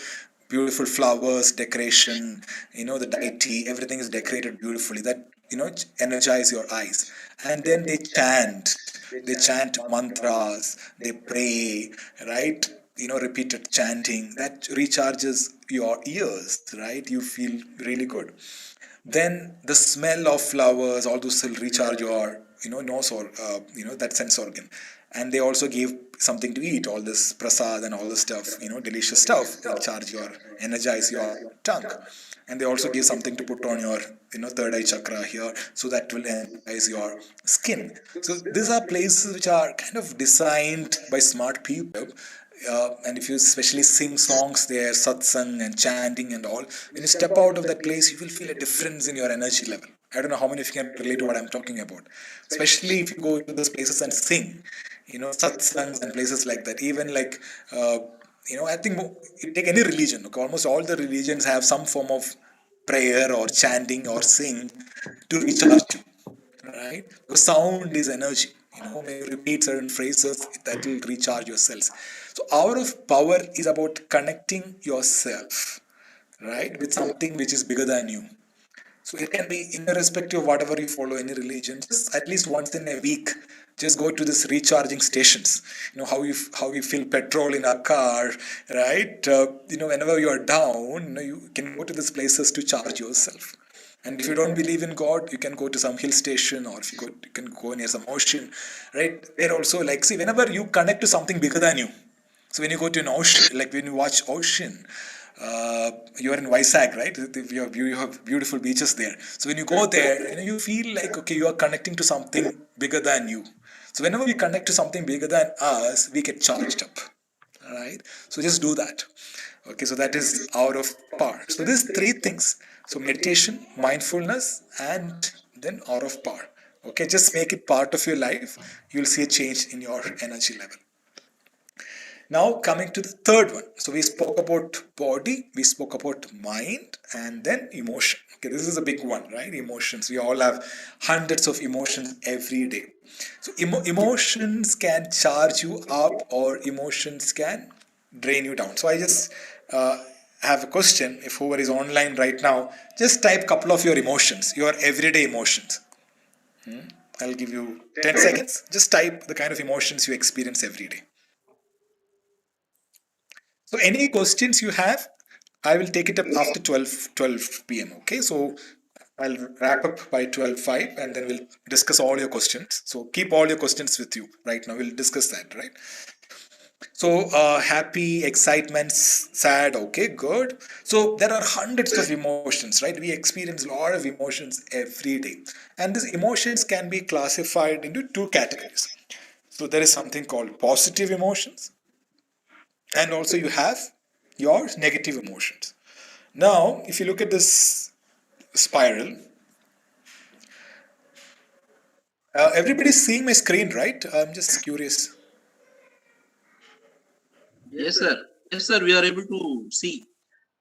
beautiful flowers, decoration, the deity, everything is decorated beautifully. That energize your eyes. And then they chant, They chant mantras, they pray, right? Repeated chanting that recharges your ears, right? You feel really good. Then the smell of flowers, all those will recharge your, nose or, that sense organ. And they also give something to eat, all this prasad and all this stuff, delicious stuff, will charge your, energize your tongue. And they also give something to put on your, third eye chakra here, so that will energize your skin. So these are places which are kind of designed by smart people. And if you especially sing songs there, satsang and chanting and all, when you step out of that place, you will feel a difference in your energy level. I don't know how many of you can relate to what I'm talking about. Especially if you go to those places and sing, satsangs and places like that. Even like, I think you take any religion, okay, almost all the religions have some form of prayer or chanting or sing to recharge you, right? Because sound is energy. When you repeat certain phrases, that will recharge your cells. So, hour of power is about connecting yourself, right, with something which is bigger than you. So it can be irrespective of whatever you follow, any religion. Just at least once in a week, just go to this recharging stations. How you fill petrol in a car, right? Whenever you are down, you can go to these places to charge yourself. And if you don't believe in God, you can go to some hill station, or if you can go near some ocean, right? There also, like, see, whenever you connect to something bigger than you. So when you go to an ocean, like when you watch ocean, you are in Vizag, right? You have beautiful beaches there. So when you go there, you feel like, okay, you are connecting to something bigger than you. So whenever we connect to something bigger than us, we get charged up. All right. So just do that. Okay. So that is out of power. So these three things. So meditation, mindfulness, and then out of power. Okay. Just make it part of your life. You'll see a change in your energy level. Now coming to the third one. So we spoke about body, we spoke about mind, and then emotion. Okay, this is a big one, right? Emotions. We all have hundreds of emotions every day. So emotions can charge you up, or emotions can drain you down. So I just have a question. If whoever is online right now, just type couple of your emotions, your everyday emotions. I'll give you 10 seconds. Just type the kind of emotions you experience every day. So any questions you have, I will take it up after 12 p.m. Okay, so I'll wrap up by 12:05, and then we'll discuss all your questions. So keep all your questions with you right now. We'll discuss that, right? So happy, excitement, sad, okay, good. So there are hundreds of emotions, right? We experience a lot of emotions every day. And these emotions can be classified into two categories. So there is something called positive emotions, and also you have your negative emotions. Now, if you look at this spiral, everybody's seeing my screen, right? I'm just curious. Yes, sir. Yes, sir. We are able to see.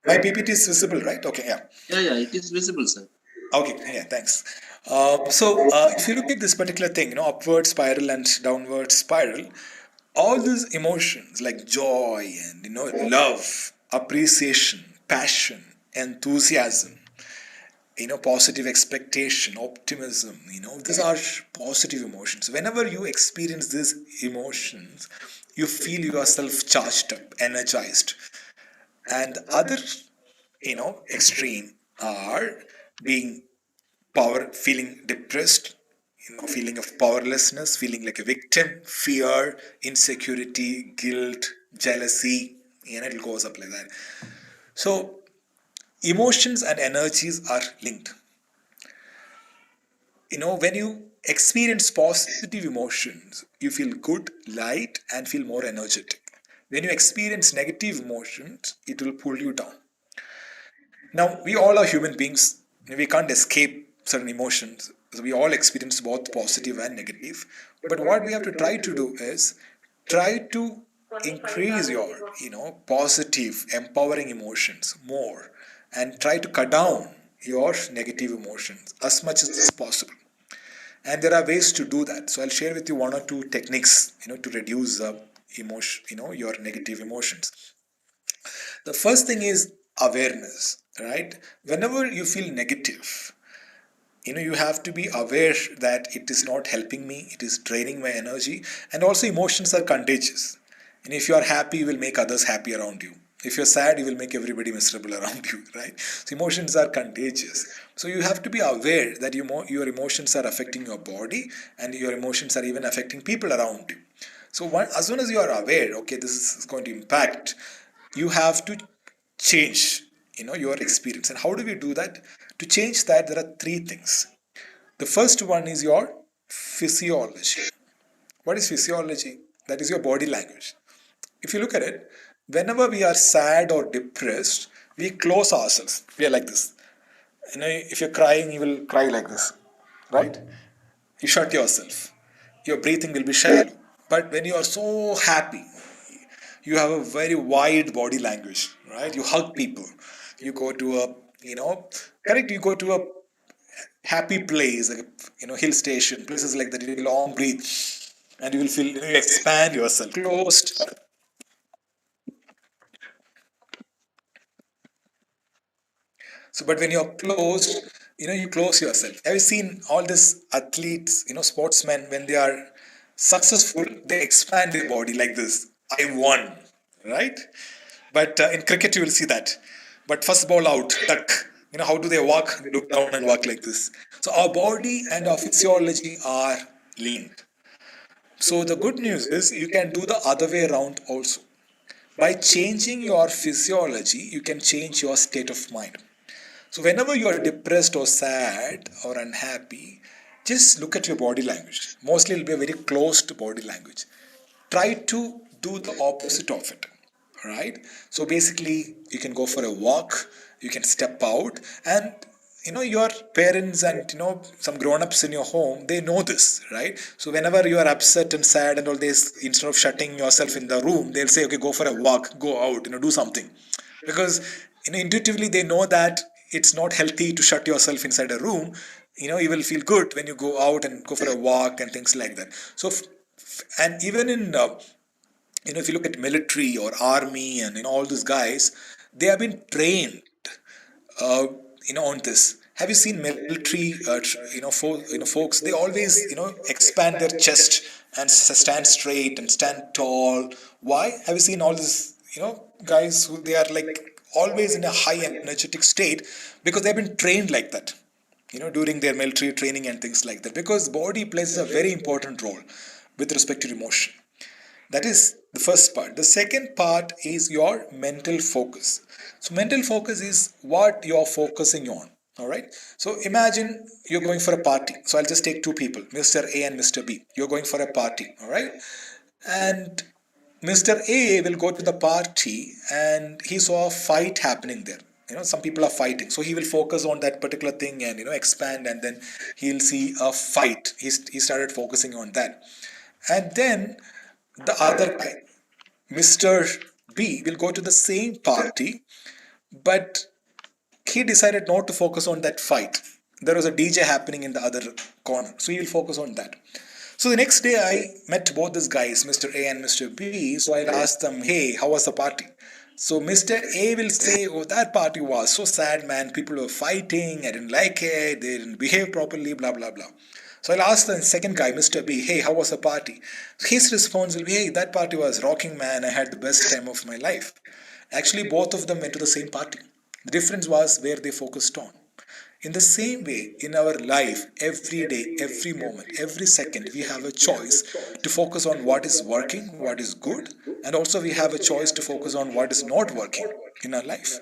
My PPT is visible, right? Okay, yeah. Yeah, it is visible, sir. Okay, yeah, thanks. If you look at this particular thing, upward spiral and downward spiral, all these emotions like joy and, love, appreciation, passion, enthusiasm, positive expectation, optimism, these are positive emotions. Whenever you experience these emotions, you feel yourself charged up, energized. And the other, extreme are being feeling depressed, feeling of powerlessness, feeling like a victim, fear, insecurity, guilt, jealousy, it goes up like that. So emotions and energies are linked. When you experience positive emotions, you feel good, light, and feel more energetic. When you experience negative emotions, it will pull you down. Now, we all are human beings. We can't escape certain emotions. So we all experience both positive and negative. But what we have to try to do is try to increase your, positive, empowering emotions more, and try to cut down your negative emotions as much as possible. And there are ways to do that. So I'll share with you one or two techniques, to reduce emotion, your negative emotions. The first thing is awareness, right? Whenever you feel negative, you have to be aware that it is not helping me, it is draining my energy. And also emotions are contagious. And if you are happy, you will make others happy around you. If you're sad, you will make everybody miserable around you, right? So emotions are contagious. So you have to be aware that your emotions are affecting your body, and your emotions are even affecting people around you. So as soon as you are aware, okay, this is going to impact, you have to change, your experience. And how do we do that? To change that, there are three things. The first one is your physiology. What is physiology? That is your body language. If you look at it, whenever we are sad or depressed, we close ourselves. We are like this. If you're crying, you will cry like this, right? You shut yourself. Your breathing will be shallow. But when you are so happy, you have a very wide body language, right? You hug people. You go to a, correct, you go to a happy place, like hill station, places like that. You will long breathe, and you will feel, you expand yourself. Closed. So, but when you're closed, you close yourself. Have you seen all these athletes, sportsmen, when they are successful, they expand their body like this. I won, right? But in cricket, you will see that. But first ball out, duck. How do they walk? They look down and walk like this. So our body and our physiology are linked. So the good news is you can do the other way around also. By changing your physiology, you can change your state of mind. So whenever you are depressed or sad or unhappy, just look at your body language. Mostly it will be a very closed body language. Try to do the opposite of it. Right? So basically you can go for a walk, you can step out, and your parents and some grown-ups in your home, they know this, right? So whenever you are upset and sad and all this, instead of shutting yourself in the room, they'll say, okay, go for a walk, go out, do something. Because intuitively they know that it's not healthy to shut yourself inside a room. You will feel good when you go out and go for a walk and things like that. So and even in if you look at military or army and all these guys, they have been trained uh, on this. Have you seen military folks, they always expand their chest and stand straight and stand tall. Why? Have you seen all these guys who they are like always in a high energetic state? Because they've been trained like that, during their military training and things like that. Because body plays a very important role with respect to emotion. That is the first part. The second part is your mental focus. So mental focus is what you're focusing on. All right. So imagine you're going for a party. So I'll just take two people, Mr. A and Mr. B. You're going for a party. All right. And Mr. A will go to the party and he saw a fight happening there. Some people are fighting. So he will focus on that particular thing and, expand, and then he'll see a fight. He started focusing on that. And then the other guy, Mr. B, will go to the same party, but he decided not to focus on that fight. There was a DJ happening in the other corner, so he will focus on that. So the next day, I met both these guys, Mr. A and Mr. B. So I'll ask them, hey, how was the party? So Mr. A will say, oh, that party was so sad, man. People were fighting. I didn't like it. They didn't behave properly, blah, blah, blah. So I'll ask the second guy, Mr. B, hey, how was the party? His response will be, hey, that party was rocking, man. I had the best time of my life. Actually, both of them went to the same party. The difference was where they focused on. In the same way, in our life, every day, every moment, every second, we have a choice to focus on what is working, what is good, and also we have a choice to focus on what is not working in our life.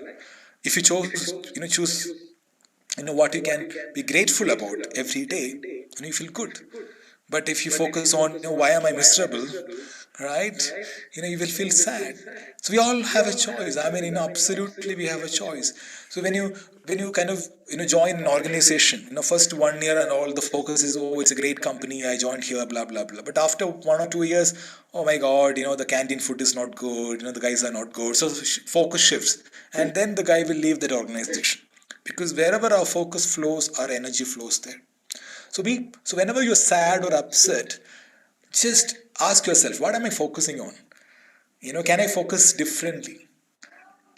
If you choose what you can be grateful about every day, and you feel good. But if you focus on why am I miserable, right, you will feel sad. So we all have a choice. I mean, absolutely we have a choice. So when you kind of join an organization, first 1 year and all the focus is, oh, it's a great company, I joined here, blah blah blah. But after 1 or 2 years, oh my god, the canteen food is not good, the guys are not good. So focus shifts, and then the guy will leave that organization. Because wherever our focus flows, our energy flows there. So whenever you're sad or upset, just ask yourself, what am I focusing on? Can I focus differently?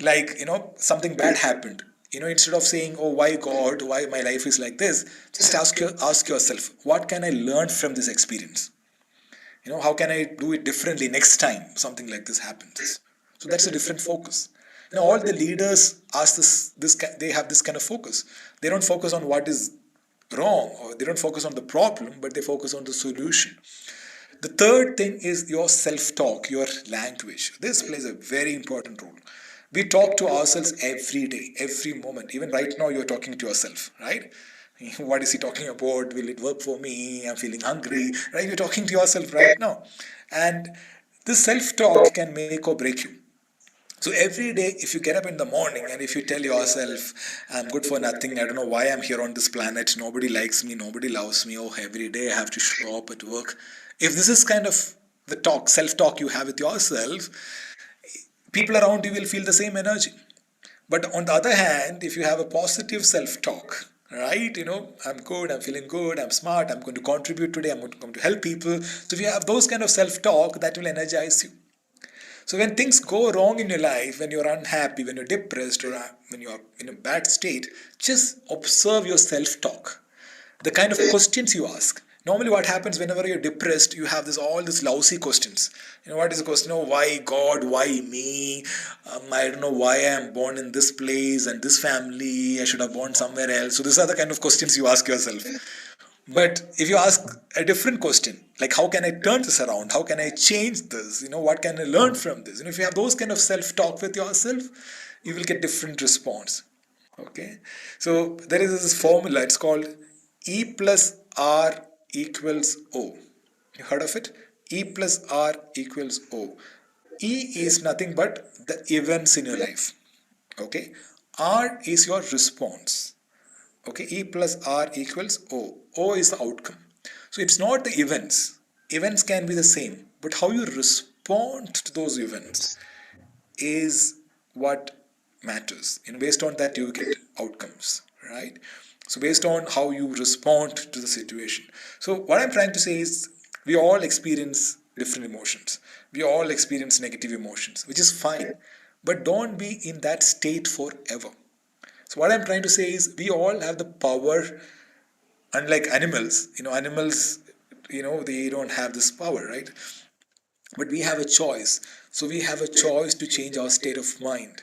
Like, something bad happened. instead of saying, oh, why God, why my life is like this, just ask yourself, what can I learn from this experience? How can I do it differently next time something like this happens? So that's a different focus. All the leaders ask they have this kind of focus. They don't focus on what is wrong, or they don't focus on the problem, but they focus on the solution. The third thing is your self-talk, your language. This plays a very important role. We talk to ourselves every day, every moment. Even right now, you're talking to yourself, right? What is he talking about? Will it work for me? I'm feeling hungry, right? You're talking to yourself right now. And this self-talk can make or break you. So every day, if you get up in the morning and if you tell yourself, I'm good for nothing, I don't know why I'm here on this planet, nobody likes me, nobody loves me, oh, every day I have to show up at work. If this is kind of the self-talk you have with yourself, people around you will feel the same energy. But on the other hand, if you have a positive self-talk, right, I'm good, I'm feeling good, I'm smart, I'm going to contribute today, I'm going to help people. So if you have those kind of self-talk, that will energize you. So when things go wrong in your life, when you're unhappy, when you're depressed, or when you're in a bad state, just observe your self-talk. The kind of questions you ask. Normally what happens whenever you're depressed, you have all these lousy questions. What is the question? Why God? Why me? I don't know why I'm born in this place and this family. I should have born somewhere else. So these are the kind of questions you ask yourself. But if you ask a different question, like how can I turn this around? How can I change this? What can I learn from this? If you have those kind of self-talk with yourself, you will get different response. Okay. So there is this formula. It's called E plus R equals O. You heard of it? E plus R equals O. E is nothing but the events in your life. Okay. R is your response. Okay, E plus R equals O. O is the outcome. So it's not the events. Events can be the same, but how you respond to those events is what matters. Based on that, you get outcomes, right? So based on how you respond to the situation. So what I'm trying to say is, we all experience different emotions. We all experience negative emotions, which is fine. But don't be in that state forever. So what I'm trying to say is, we all have the power, unlike animals. Animals, they don't have this power, right? But we have a choice. So we have a choice to change our state of mind,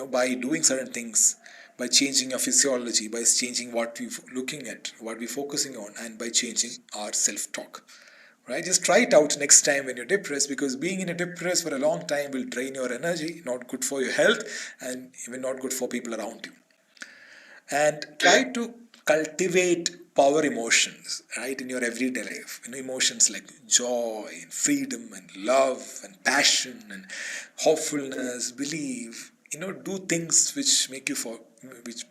by doing certain things, by changing our physiology, by changing what we're looking at, what we're focusing on, and by changing our self-talk. Right? Just try it out next time when you're depressed, because being in a depressed for a long time will drain your energy, not good for your health, and even not good for people around you. And try to cultivate power emotions, right, in your everyday life. Emotions like joy and freedom and love and passion and hopefulness, belief. Do things which make you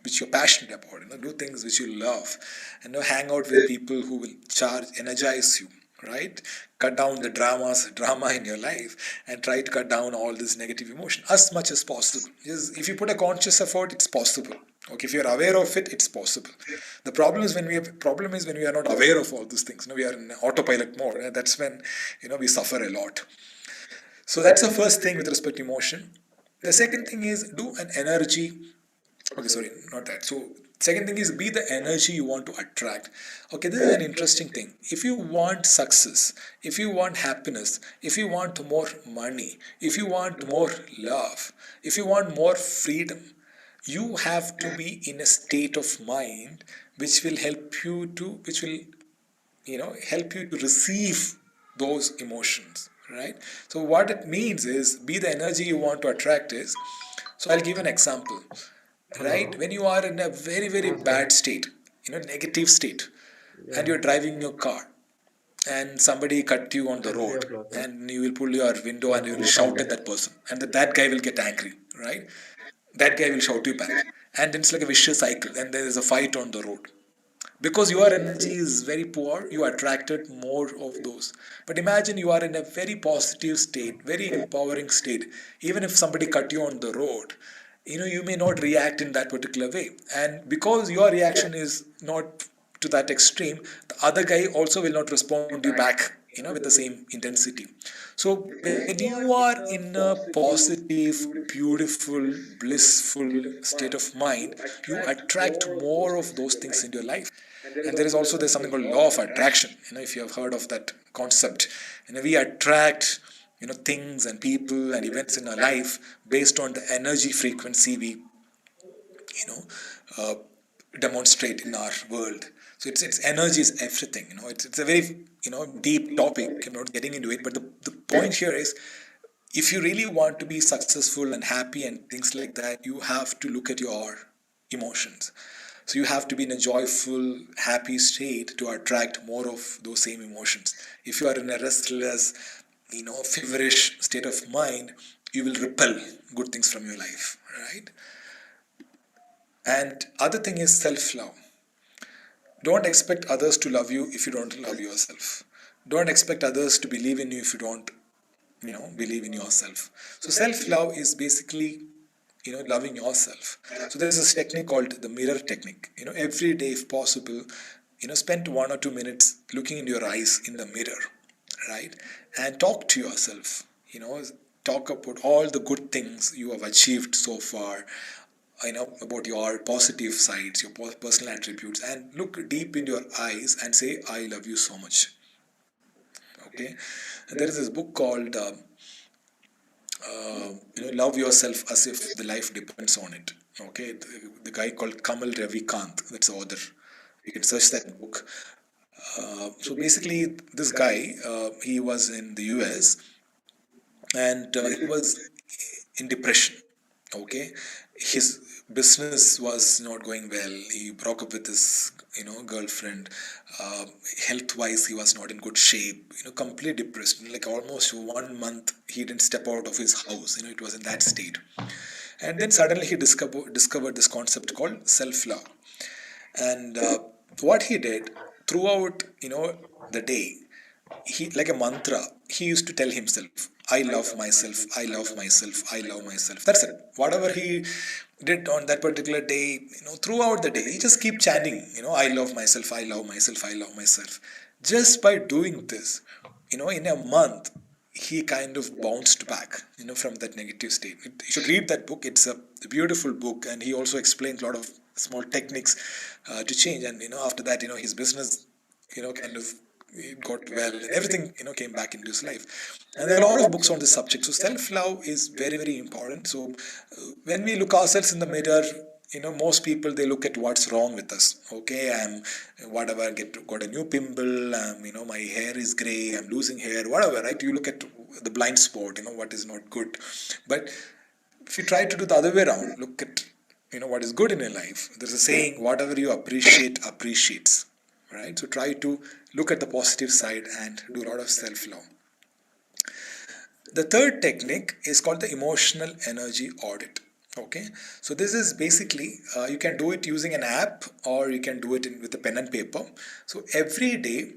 which you're passionate about. Do things which you love, and hang out with people who will energize you. Right? Cut down the drama in your life, and try to cut down all this negative emotion as much as possible. If you put a conscious effort, it's possible. Okay, if you're aware of it, it's possible. The problem is when we are not aware of all these things. We are in autopilot mode. And that's when we suffer a lot. So that's the first thing with respect to emotion. The second thing is do an energy. Okay, sorry, not that. So second thing is be the energy you want to attract. Okay, this is an interesting thing. If you want success, if you want happiness, if you want more money, if you want more love, if you want more freedom, you have to be in a state of mind which will help you to receive those emotions, right? So what it means is, be the energy you want to attract is, so I'll give an example. Right? When you are in a very, very bad state, negative state, and you're driving your car, and somebody cut you on the road, and you will pull your window and you will shout at that person, and that guy will get angry, right? That guy will shout you back, and then it's like a vicious cycle, and there is a fight on the road. Because your energy is very poor, you attracted more of those. But imagine you are in a very positive state, very empowering state. Even if somebody cut you on the road, you may not react in that particular way. And because your reaction is not to that extreme, the other guy also will not respond to you back with the same intensity. So when you are in a positive, beautiful, blissful state of mind, you attract more of those things into your life. And there's something called law of attraction. If you have heard of that concept, we attract things and people and events in our life based on the energy frequency we you know uh, demonstrate in our world. So it's energy is everything. It's a very deep topic. I'm not getting into it, but the point here is, if you really want to be successful and happy and things like that, you have to look at your emotions. So you have to be in a joyful, happy state to attract more of those same emotions. If you are in a restless, feverish state of mind, you will repel good things from your life, right? And other thing is self-love. Don't expect others to love you if you don't love yourself. Don't expect others to believe in you if you don't, believe in yourself. So self-love is basically, loving yourself. So there's this technique called the mirror technique. Every day, if possible, spend 1 or 2 minutes looking into your eyes in the mirror, right? And talk to yourself. Talk about all the good things you have achieved so far. About your positive sides, your personal attributes, and look deep in your eyes and say, I love you so much. Okay. And there is this book called Love Yourself as if the life depends on it. Okay. The guy called Kamal Ravikant, that's the author. You can search that book. So basically, this guy, he was in the US, and he was in depression. Okay, his business was not going well. He broke up with his girlfriend. Health wise, he was not in good shape. Completely depressed. Like almost 1 month, he didn't step out of his house. It was in that state. And then suddenly he discovered this concept called self-love. And what he did throughout the day, he, like a mantra, he used to tell himself, I love myself, I love myself, I love myself. That's it. Whatever he did on that particular day, throughout the day, he just keep chanting, I love myself, I love myself, I love myself. Just by doing this, in a month, he kind of bounced back, from that negative state. You should read that book. It's a beautiful book, and he also explains a lot of small techniques to change. And after that, his business, kind of it got well, and everything came back into his life. And there are a lot of books on this subject. So self-love is very, very important. So when we look ourselves in the mirror, most people, they look at what's wrong with us. Okay, I'm whatever, got a new pimple, my hair is gray, I'm losing hair, whatever, right? You look at the blind spot, what is not good. But if you try to do the other way around, look at what is good in your life. There's a saying, whatever you appreciate appreciates, right? So try to look at the positive side and do a lot of self-love. The third technique is called the emotional energy audit. Okay, so this is basically, you can do it using an app, or you can do it with a pen and paper. So every day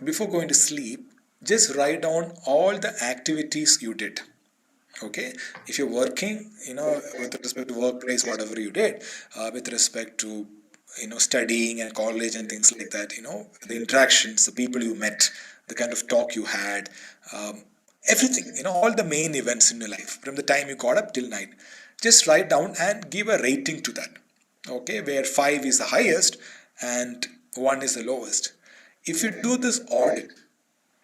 before going to sleep, just write down all the activities you did. Okay, if you're working, with respect to workplace, whatever you did, with respect to studying and college and things like that, the interactions, the people you met, the kind of talk you had, everything, all the main events in your life from the time you got up till night, just write down and give a rating to that. Okay, where 5 is the highest and 1 is the lowest. If you do this audit,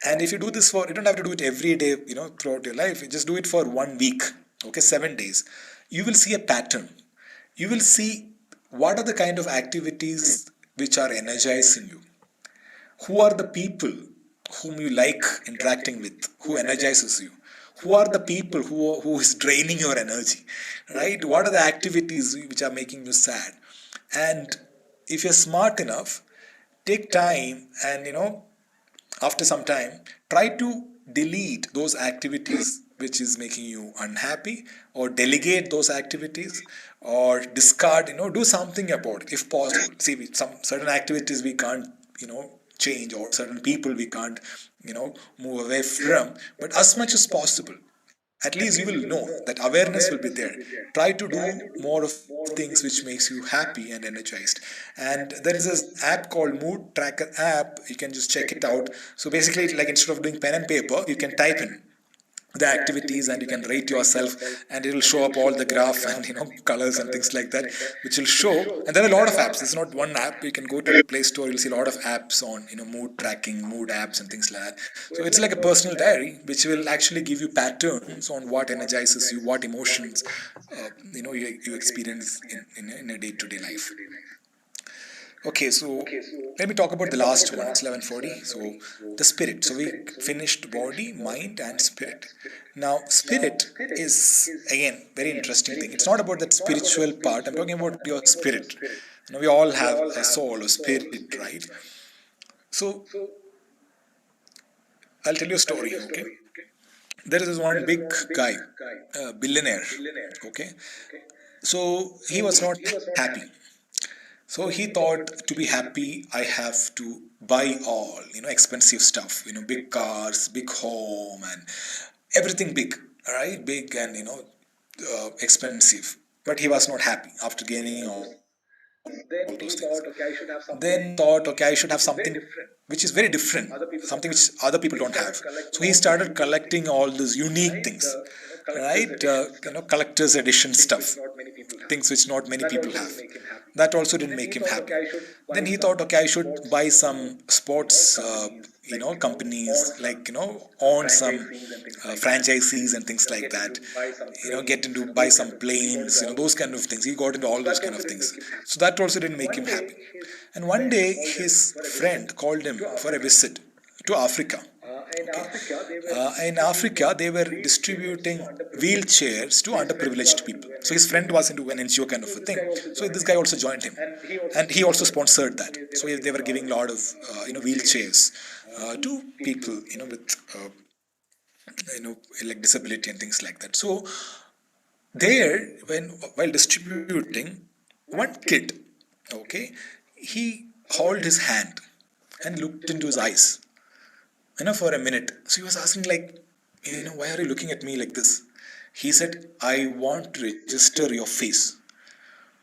and if you do this you don't have to do it every day, throughout your life, you just do it for 1 week, okay, 7 days, you will see a pattern. You will see what are the kind of activities which are energizing you. Who are the people whom you like interacting with, who energizes you? Who are the people who is draining your energy, right? What are the activities which are making you sad? And if you're smart enough, take time and, after some time, try to delete those activities which is making you unhappy, or delegate those activities, or discard, do something about it if possible. See, some certain activities we can't, change, or certain people we can't, move away from, but as much as possible, at least you will know that awareness will be there. Try to do more of things which makes you happy and energized. And there is this app called Mood Tracker app. You can just check it out. So basically, like instead of doing pen and paper, you can type in the activities and you can rate yourself, and it will show up all the graph and colors and things like that, which will show. And there are a lot of apps. It's not one app. You can go to the Play Store, you'll see a lot of apps on mood tracking, mood apps and things like that. So it's like a personal diary which will actually give you patterns on what energizes you, what emotions you experience in a day-to-day life. Okay, so let me talk about the last one. It's 11:40. So the spirit. So we finished body, mind, and spirit. Now, spirit is again very interesting thing. It's not about that spiritual part. I'm talking about your spirit. We all have a soul or spirit, right? So I'll tell you a story. Okay, there is this one big guy, billionaire. Okay, so he was not happy. So he thought, to be happy, I have to buy all, expensive stuff, big cars, big home, and everything big, all right, big and expensive. But he was not happy after gaining all those things. Then thought, okay, I should have something which is very different, something which other people don't have. So he started collecting all these unique things, right? Collector's edition stuff, things which not many people have. That also didn't make him happy. Then he thought, okay, I should buy some sports, companies, like, own some franchisees and things like that, get into, buy some planes, those kind of things. He got into all those kind of things. So that also didn't make him happy. And one day his friend called him for a visit to Africa. In Africa, they were distributing wheelchairs to underprivileged people. So his friend was into an NGO kind of a thing. So this guy also joined him, and he also sponsored that. So they were giving a lot of wheelchairs to people with like disability and things like that. So there, while distributing, one kid, okay, he held his hand and looked into his eyes, for a minute. So he was asking, like, why are you looking at me like this? He said, I want to register your face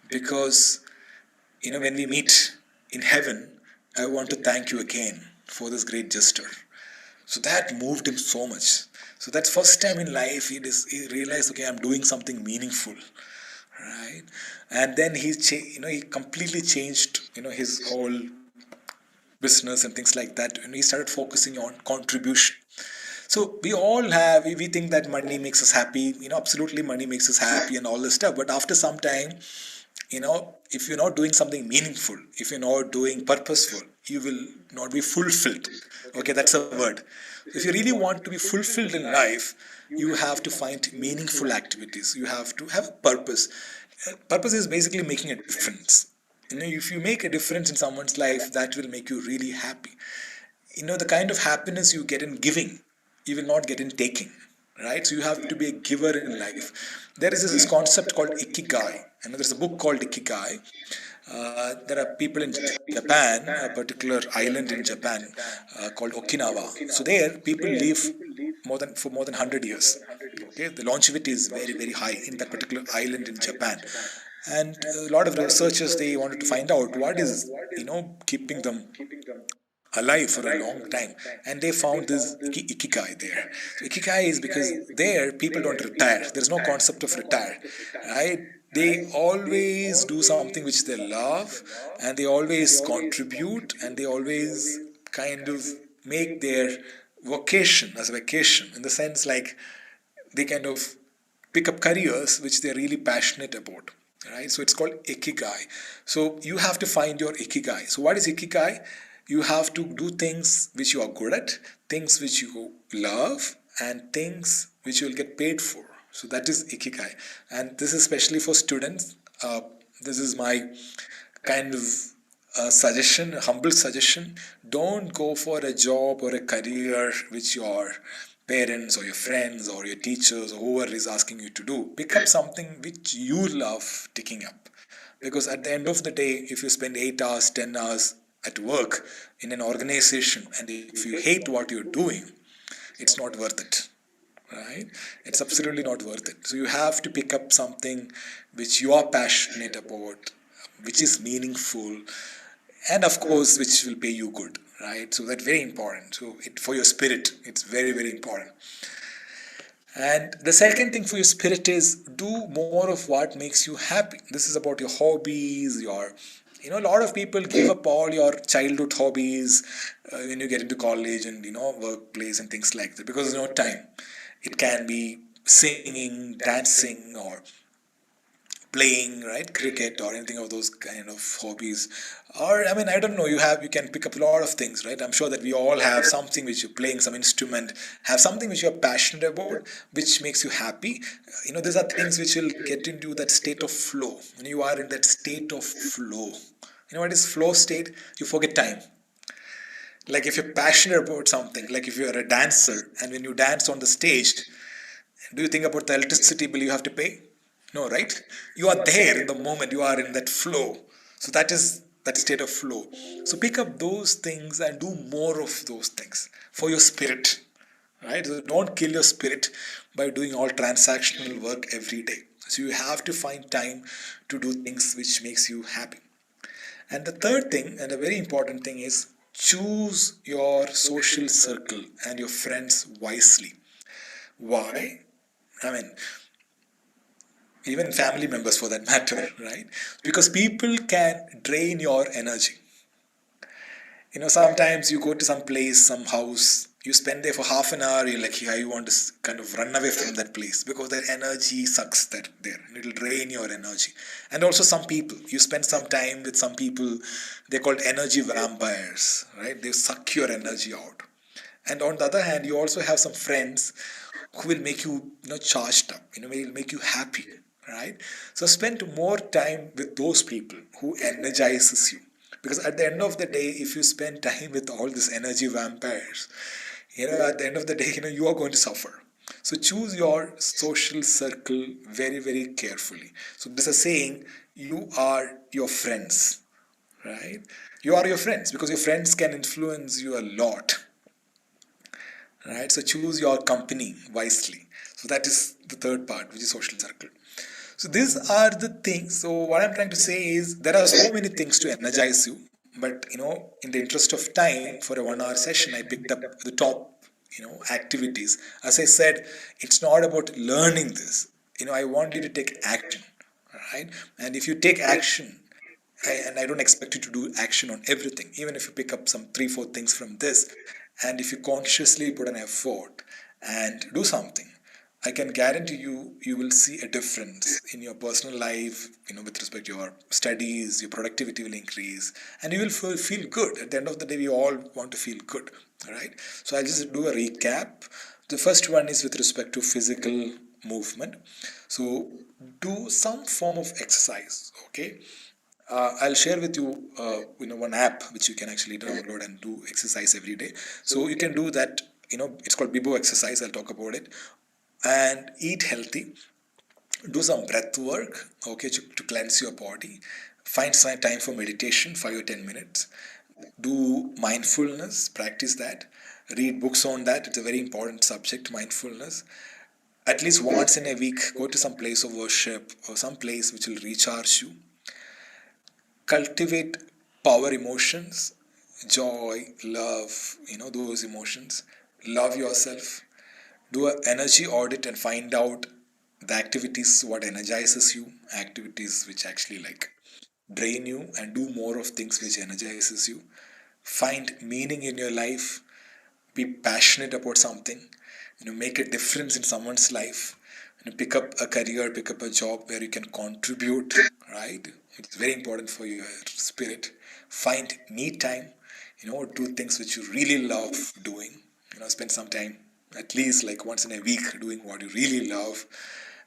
because, when we meet in heaven, I want to thank you again for this great gesture. So that moved him so much. So that's first time in life he realized, okay, I'm doing something meaningful, right? And then he completely changed, his whole business and things like that, and he started focusing on contribution. So we all have, we think that money makes us happy, absolutely money makes us happy and all this stuff, but after some time, if you're not doing something meaningful, if you're not doing purposeful, you will not be fulfilled. Okay, that's a word. If you really want to be fulfilled in life, you have to find meaningful activities. You have to have a purpose. Purpose is basically making a difference. If you make a difference in someone's life, that will make you really happy. The kind of happiness you get in giving, you will not get in taking, right? So you have to be a giver in life. There is this concept called Ikigai, and there's a book called Ikigai. There are people in Japan, a particular island in Japan called Okinawa. So there, people live for more than 100 years. Okay, the longevity is very, very high in that particular island in Japan. And a lot of researchers, they wanted to find out what is, keeping them alive for a long time. And they found this Ikigai there. So Ikigai is because there people don't retire. There's no concept of retire, right? They always do something which they love, and they always contribute, and they always kind of make their vocation as a vacation, in the sense like they kind of pick up careers which they're really passionate about. Right? So it's called Ikigai. So you have to find your Ikigai. So what is Ikigai? You have to do things which you are good at, things which you love, and things which you will get paid for. So that is Ikigai. And this is especially for students. This is my kind of suggestion, a humble suggestion. Don't go for a job or a career which your parents or your friends or your teachers or whoever is asking you to do. Pick up something which you love taking up. Because at the end of the day, if you spend 8 hours, 10 hours at work in an organization, and if you hate what you're doing, it's not worth it. right? It's absolutely not worth it. So you have to pick up something which you are passionate about, which is meaningful, and of course, which will pay you good, right? So that's very important. So for your spirit, it's very, very important. And the second thing for your spirit is do more of what makes you happy. This is about your hobbies, a lot of people give up all your childhood hobbies when you get into college and, workplace and things like that because there's no time. It can be singing, dancing, or playing, right, cricket or anything of those kind of hobbies. Or I mean, I don't know, you can pick up a lot of things, right? I'm sure that we all have something which you're playing, some instrument, have something which you're passionate about, which makes you happy. These are things which will get into that state of flow. When you are in that state of flow, what is flow state? You forget time. Like if you're passionate about something, like if you're a dancer and when you dance on the stage, do you think about the electricity bill you have to pay? No, right? You are there in the moment, you are in that flow. So that is that state of flow. So pick up those things and do more of those things for your spirit, right? So don't kill your spirit by doing all transactional work every day. So you have to find time to do things which makes you happy. And the third thing, and a very important thing, is choose your social circle and your friends wisely. Why? I mean, even family members for that matter, right? Because people can drain your energy. Sometimes you go to some place, some house, you spend there for half an hour, you're like, yeah, you want to kind of run away from that place because their energy sucks that there. And it'll drain your energy. And also some people, you spend some time with some people, they're called energy vampires, right? They suck your energy out. And on the other hand, you also have some friends who will make you, charged up, will make you happy, right? So spend more time with those people who energizes you. Because at the end of the day, if you spend time with all these energy vampires, at the end of the day, you are going to suffer. So choose your social circle very, very carefully. So there's a saying, you are your friends, right? You are your friends because your friends can influence you a lot, right? So choose your company wisely. So that is the third part, which is social circle. So these are the things. So what I'm trying to say is there are so many things to energize you, but in the interest of time, for a 1 hour session, I picked up the top, activities. As I said, it's not about learning this. I want you to take action, right? And if you take action, and I don't expect you to do action on everything, even if you pick up some 3-4 things from this, and if you consciously put an effort and do something, I can guarantee you will see a difference in your personal life, with respect to your studies, your productivity will increase, and you will feel good. At the end of the day, we all want to feel good, right? So I'll just do a recap. The first one is with respect to physical movement. So do some form of exercise, okay? I'll share with you, one app which you can actually download and do exercise every day. So you can do that. It's called Bibo exercise. I'll talk about it. And eat healthy. Do some breath work, okay, to cleanse your body. Find some time for meditation, 5 or 10 minutes. Do mindfulness. Practice that. Read books on that. It's a very important subject, mindfulness. At least once in a week, go to some place of worship or some place which will recharge you. Cultivate power emotions, joy, love, those emotions. Love yourself. Do an energy audit and find out the activities what energizes you, activities which actually drain you, and do more of things which energizes you. Find meaning in your life. Be passionate about something. Make a difference in someone's life. Pick up a career, pick up a job where you can contribute, right? It's very important for your spirit. Find me time, do things which you really love doing. Spend some time, at least once in a week, doing what you really love.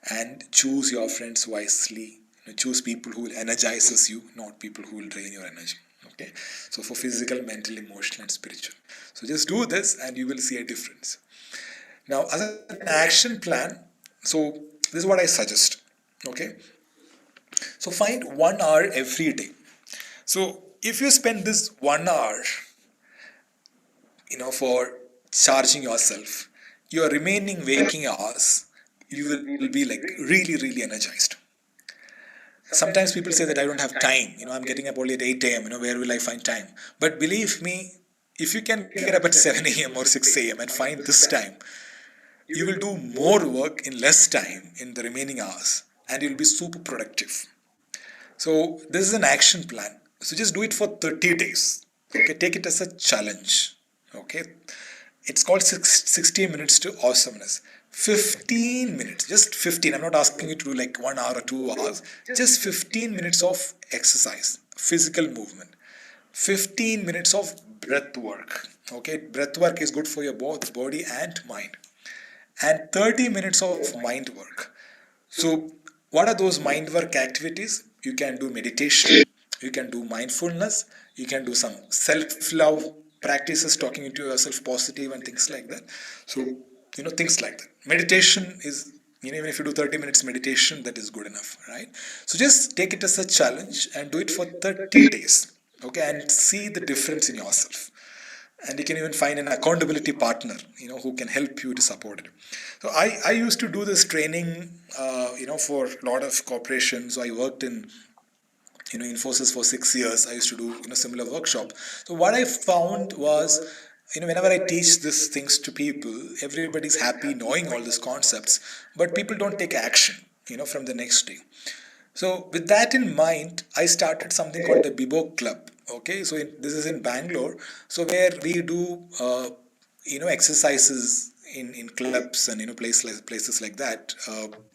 And choose your friends wisely. Choose people who will energizes you, not people who will drain your energy. Okay, so for physical, mental, emotional, and spiritual. So just do this and you will see a difference. Now, as an action plan, so this is what I suggest. Okay, so find 1 hour every day. So if you spend this 1 hour, for charging yourself, your remaining waking hours, you will be like really, really energized. Sometimes people say that I don't have time, I'm getting up only at 8 a.m., where will I find time? But believe me, if you can get up at 7 a.m. or 6 a.m. and find this time, you will do more work in less time in the remaining hours and you'll be super productive. So this is an action plan. So just do it for 30 days. Okay, take it as a challenge. Okay, it's called 60 minutes to awesomeness. 15 minutes, just 15. I'm not asking you to do like 1 hour or 2 hours. Just 15 minutes of exercise, physical movement. 15 minutes of breath work. Okay, breath work is good for your both body and mind. And 30 minutes of mind work. So, what are those mind work activities? You can do meditation, you can do mindfulness, you can do some self-love practices, talking to yourself positive and things like that. So, things like that. Meditation is, even if you do 30 minutes meditation, that is good enough, right? So just take it as a challenge and do it for 30 days, okay, and see the difference in yourself. And you can even find an accountability partner, who can help you to support it. So I used to do this training, for a lot of corporations. So I worked in, Infosys for 6 years. I used to do, similar workshop. So what I found was, whenever I teach these things to people, everybody's happy knowing all these concepts, but people don't take action, from the next day. So with that in mind, I started something called the Bibo Club. Okay, so this is in Bangalore. So where we do, exercises in clubs and places like that.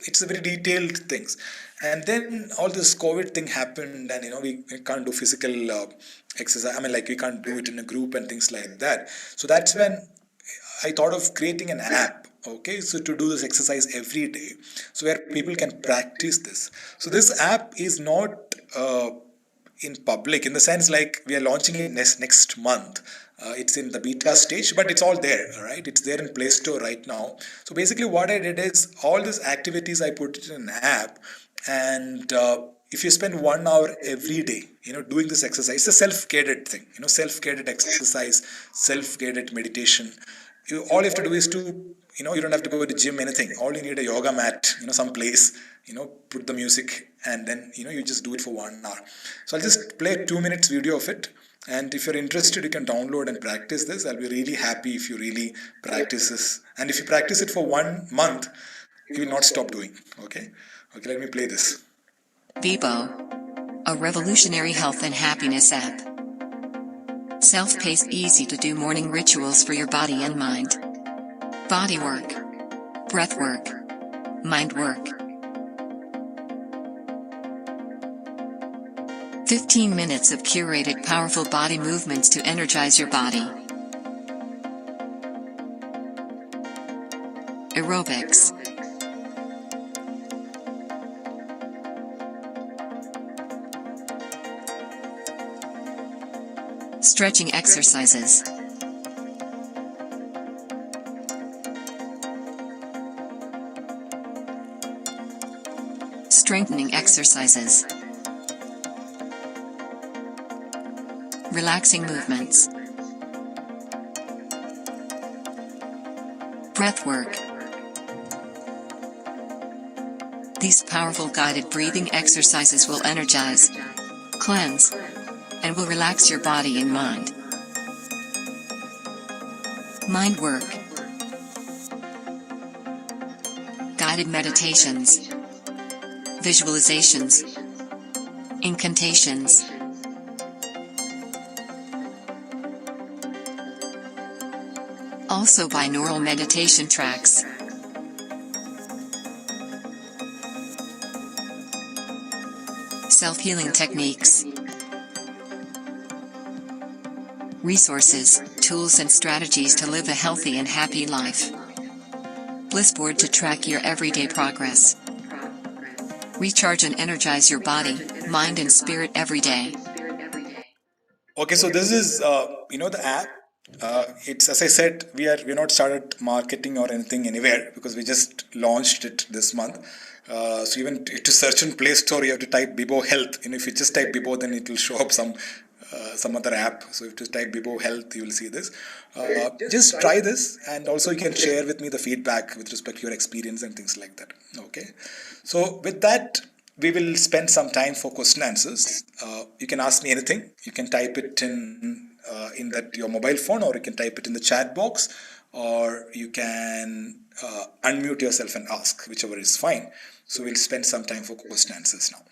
It's a very detailed things. And then all this COVID thing happened, and we can't do physical exercise. I mean, like we can't do it in a group and things like that. So that's when I thought of creating an app. Okay, so to do this exercise every day, so where people can practice this. So this app is not in public, in the sense like we are launching it next month. It's in the beta stage, but it's all there, right? It's there in Play Store right now. So basically what I did is all these activities I put it in an app, and if you spend 1 hour every day, doing this exercise, it's a self-guided thing, self-guided exercise, self-guided meditation. All you have to do is to, you don't have to go to the gym, anything. All you need a yoga mat, some place, put the music, and then, you just do it for 1 hour. So I'll just play a 2 minutes video of it. And if you're interested, you can download and practice this. I'll be really happy if you really practice this. And if you practice it for 1 month, you will not stop doing. Okay, let me play this. Bibo, a revolutionary health and happiness app. Self-paced, easy-to-do morning rituals for your body and mind. Body work, breath work, mind work. 15 minutes of curated powerful body movements to energize your body. Aerobics. Stretching exercises. Strengthening exercises. Relaxing movements. Breath work. These powerful guided breathing exercises will energize, cleanse, and will relax your body and mind. Mind work. Guided meditations. Visualizations. Incantations. Also binaural meditation tracks. Self-healing techniques. Resources, tools and strategies to live a healthy and happy life. Blissboard to track your everyday progress. Recharge and energize your body, mind and spirit every day. Okay, so this is, the app. It's, as I said, we're not started marketing or anything anywhere, because we just launched it this month. So even to search in Play Store, you have to type Bibo Health. If you just type Bibo, then it will show up some some other app. So if you type Bibo Health, you will see this. Just try this, and also you can share with me the feedback with respect to your experience and things like that. Okay. So with that, we will spend some time for question answers. You can ask me anything. You can type it in that your mobile phone, or you can type it in the chat box, or you can unmute yourself and ask, whichever is fine. So we'll spend some time for question answers now.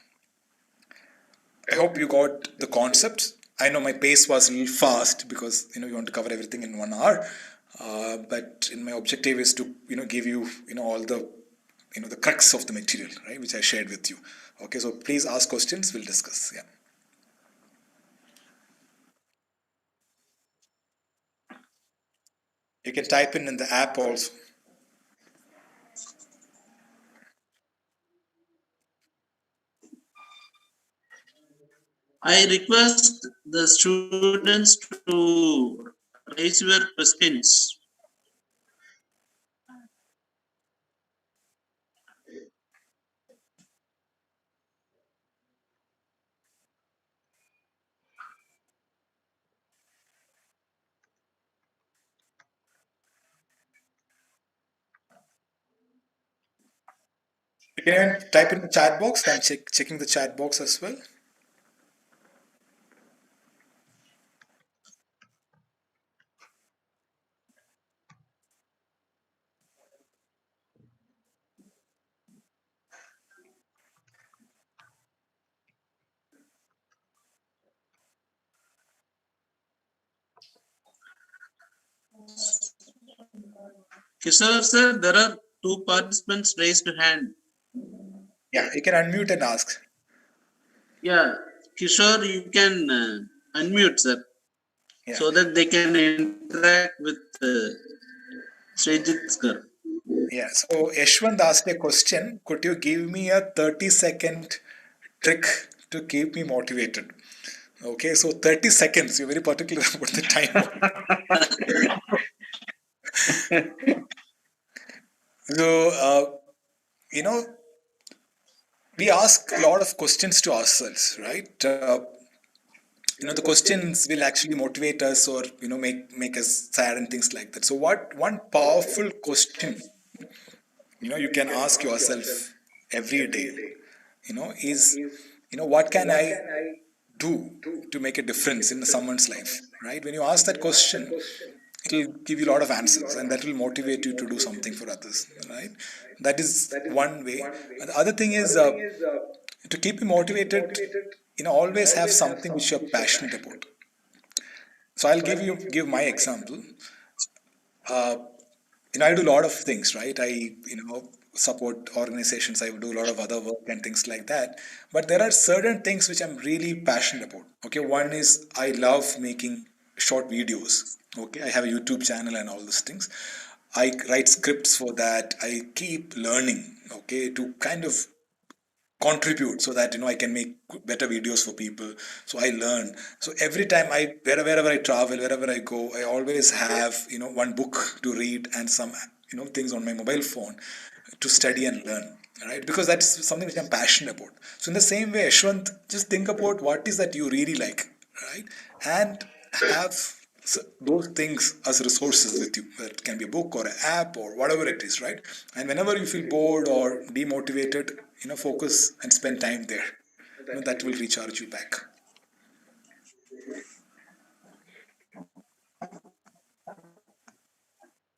I hope you got the concept. I know my pace was a little fast because you want to cover everything in 1 hour, but my objective is to give you all the the crux of the material, right, which I shared with you. Okay, so please ask questions. We'll discuss. Yeah. You can type in the app also. I request the students to raise your questions. You can even type in the chat box. I'm checking the chat box as well. Kishore sir, there are 2 participants raised hand. Yeah, you can unmute and ask. Yeah, Kishore, you can unmute, sir, Yeah. so that they can interact with Srijit sir. Yeah. So Yashwant asked a question. Could you give me a 30-second trick to keep me motivated? Okay, so 30 seconds. You're very particular about the time. So, we ask a lot of questions to ourselves, right? The questions will actually motivate us, or make us sad and things like that. So one powerful question you can ask yourself every day is what can I do to make a difference in someone's life, right? When you ask that question, it will give you a lot of answers, and that will motivate you to do something for others, right? That is one way. And the other thing is, to keep you motivated, always have something which you're passionate about. So I'll give my example. I do a lot of things, right? I support organizations. I do a lot of other work and things like that. But there are certain things which I'm really passionate about. Okay, one is I love making short videos. Okay, I have a YouTube channel and all those things. I write scripts for that. I keep learning. Okay, to kind of contribute so that I can make better videos for people. So I learn. So every time wherever I travel, wherever I go, I always have one book to read and some things on my mobile phone to study and learn, right? Because that's something which I'm passionate about. So in the same way, Ashwant, just think about what is that you really like, right? And have those things as resources with you. It can be a book or an app or whatever it is, right? And whenever you feel bored or demotivated, focus and spend time there. That will recharge you back.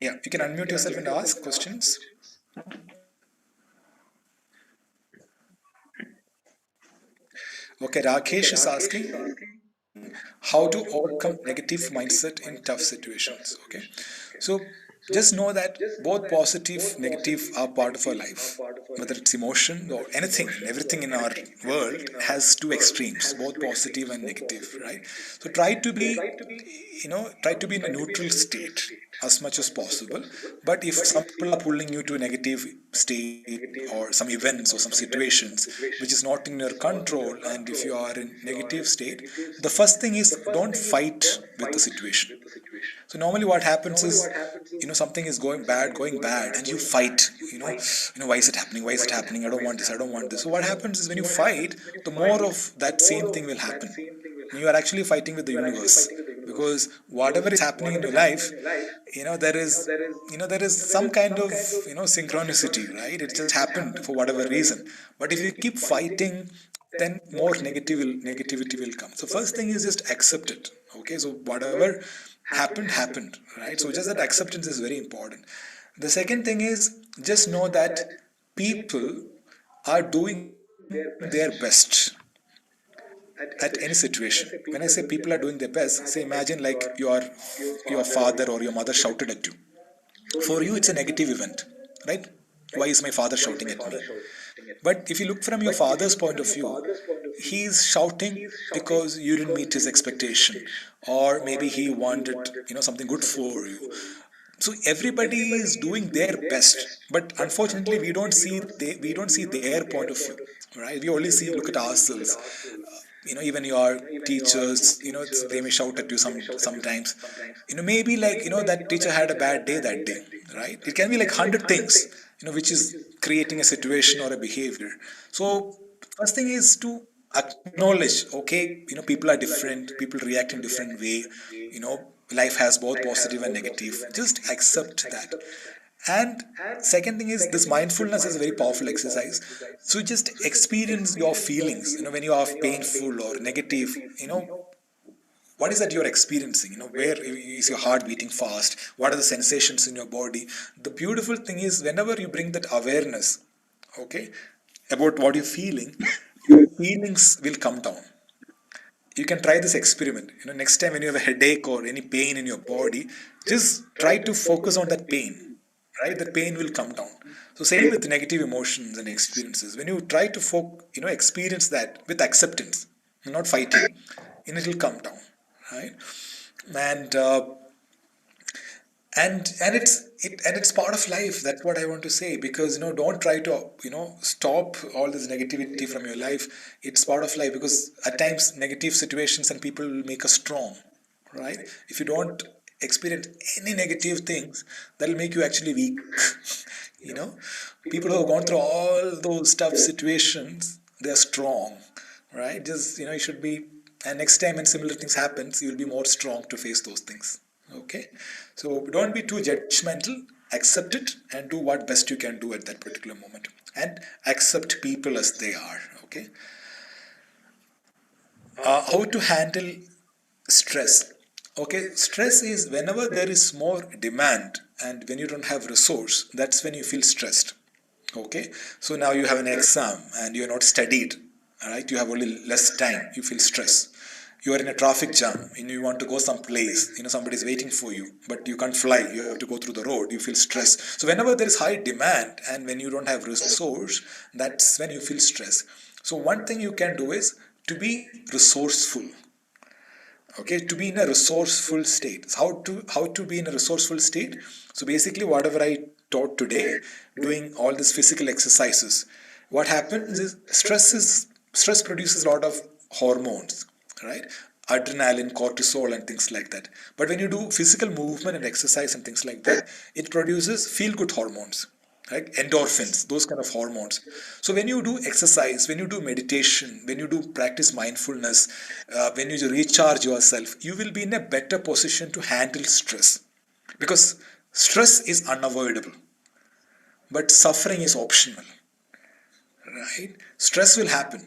Yeah, you can unmute yourself and ask questions. Okay, Rakesh is asking how to overcome negative mindset in tough situations. Okay, so just know that both positive, negative are part of our life. Whether it's emotion or anything, everything in our world has two extremes, both positive and negative, right? So try to be in a neutral state as much as possible. But if some people are pulling you to a negative state or some events or some situations which is not in your control, and if you are in negative state, the first thing is don't fight with the situation. So normally what happens is, something is going bad, and you fight. Why is it happening? Why is it happening? I don't want this. I don't want this. So what happens is when you fight, the more of that same thing will happen. you are actually fighting with the universe, because whatever is happening in your life, there is, there is some kind of, synchronicity, right? It just happened for whatever reason. But if you keep fighting, then more negativity will come. So first thing is just accept it. Okay, so whatever happened, right? So just that acceptance is very important. The second thing is just know that people are doing their best at any situation. When I say people are doing their best, say imagine like your father or your mother shouted at you. For you, it's a negative event, right? Why is my father shouting at me? But if you look from your father's point of view, he's shouting because you didn't meet his expectation, or maybe he wanted, something good for you. So everybody is doing their best, but unfortunately, we don't see their point of view, right? We only see look at ourselves. Even your teachers, they may shout at you sometimes. Maybe like that teacher had a bad day that day, right? It can be like 100 things, which is creating a situation or a behavior. So first thing is to acknowledge, okay, people are different, people react in different way. Life has both positive and negative. Just accept that. And second thing is, this mindfulness is a very powerful exercise. So just experience your feelings. When you are painful or negative, what is that you're experiencing? Where is your heart beating fast? What are the sensations in your body? The beautiful thing is, whenever you bring that awareness, okay, about what you're feeling, your feelings will come down. You can try this experiment. Next time when you have a headache or any pain in your body, just try to focus on that pain, right? The pain will come down. So same with negative emotions and experiences. When you try to experience that with acceptance, not fighting, it will come down, right? And it's part of life. That's what I want to say. Because don't try to stop all this negativity from your life. It's part of life, because at times negative situations and people will make us strong, right? If you don't experience any negative things, that'll make you actually weak. People who have gone through all those tough situations, they're strong, right? Just you should be. And next time when similar things happens, you'll be more strong to face those things. Okay, so don't be too judgmental. Accept it and do what best you can do at that particular moment, and accept people as they are. Okay. How to handle stress? Okay, stress is whenever there is more demand and when you don't have resource, that's when you feel stressed. Okay, so now you have an exam and you're not studied. All right, you have only less time. You feel stress. You are in a traffic jam and you want to go someplace. Somebody is waiting for you, but you can't fly. You have to go through the road. You feel stress. So whenever there is high demand and when you don't have resource, that's when you feel stress. So one thing you can do is to be resourceful. Okay, to be in a resourceful state. How to be in a resourceful state? So basically, whatever I taught today, doing all these physical exercises, what happens is stress produces a lot of hormones, right? Adrenaline, cortisol, and things like that. But when you do physical movement and exercise and things like that, it produces feel-good hormones, right? Endorphins, those kind of hormones. So when you do exercise, when you do meditation, when you do practice mindfulness, when you recharge yourself, you will be in a better position to handle stress. Because stress is unavoidable, but suffering is optional, right? Stress will happen.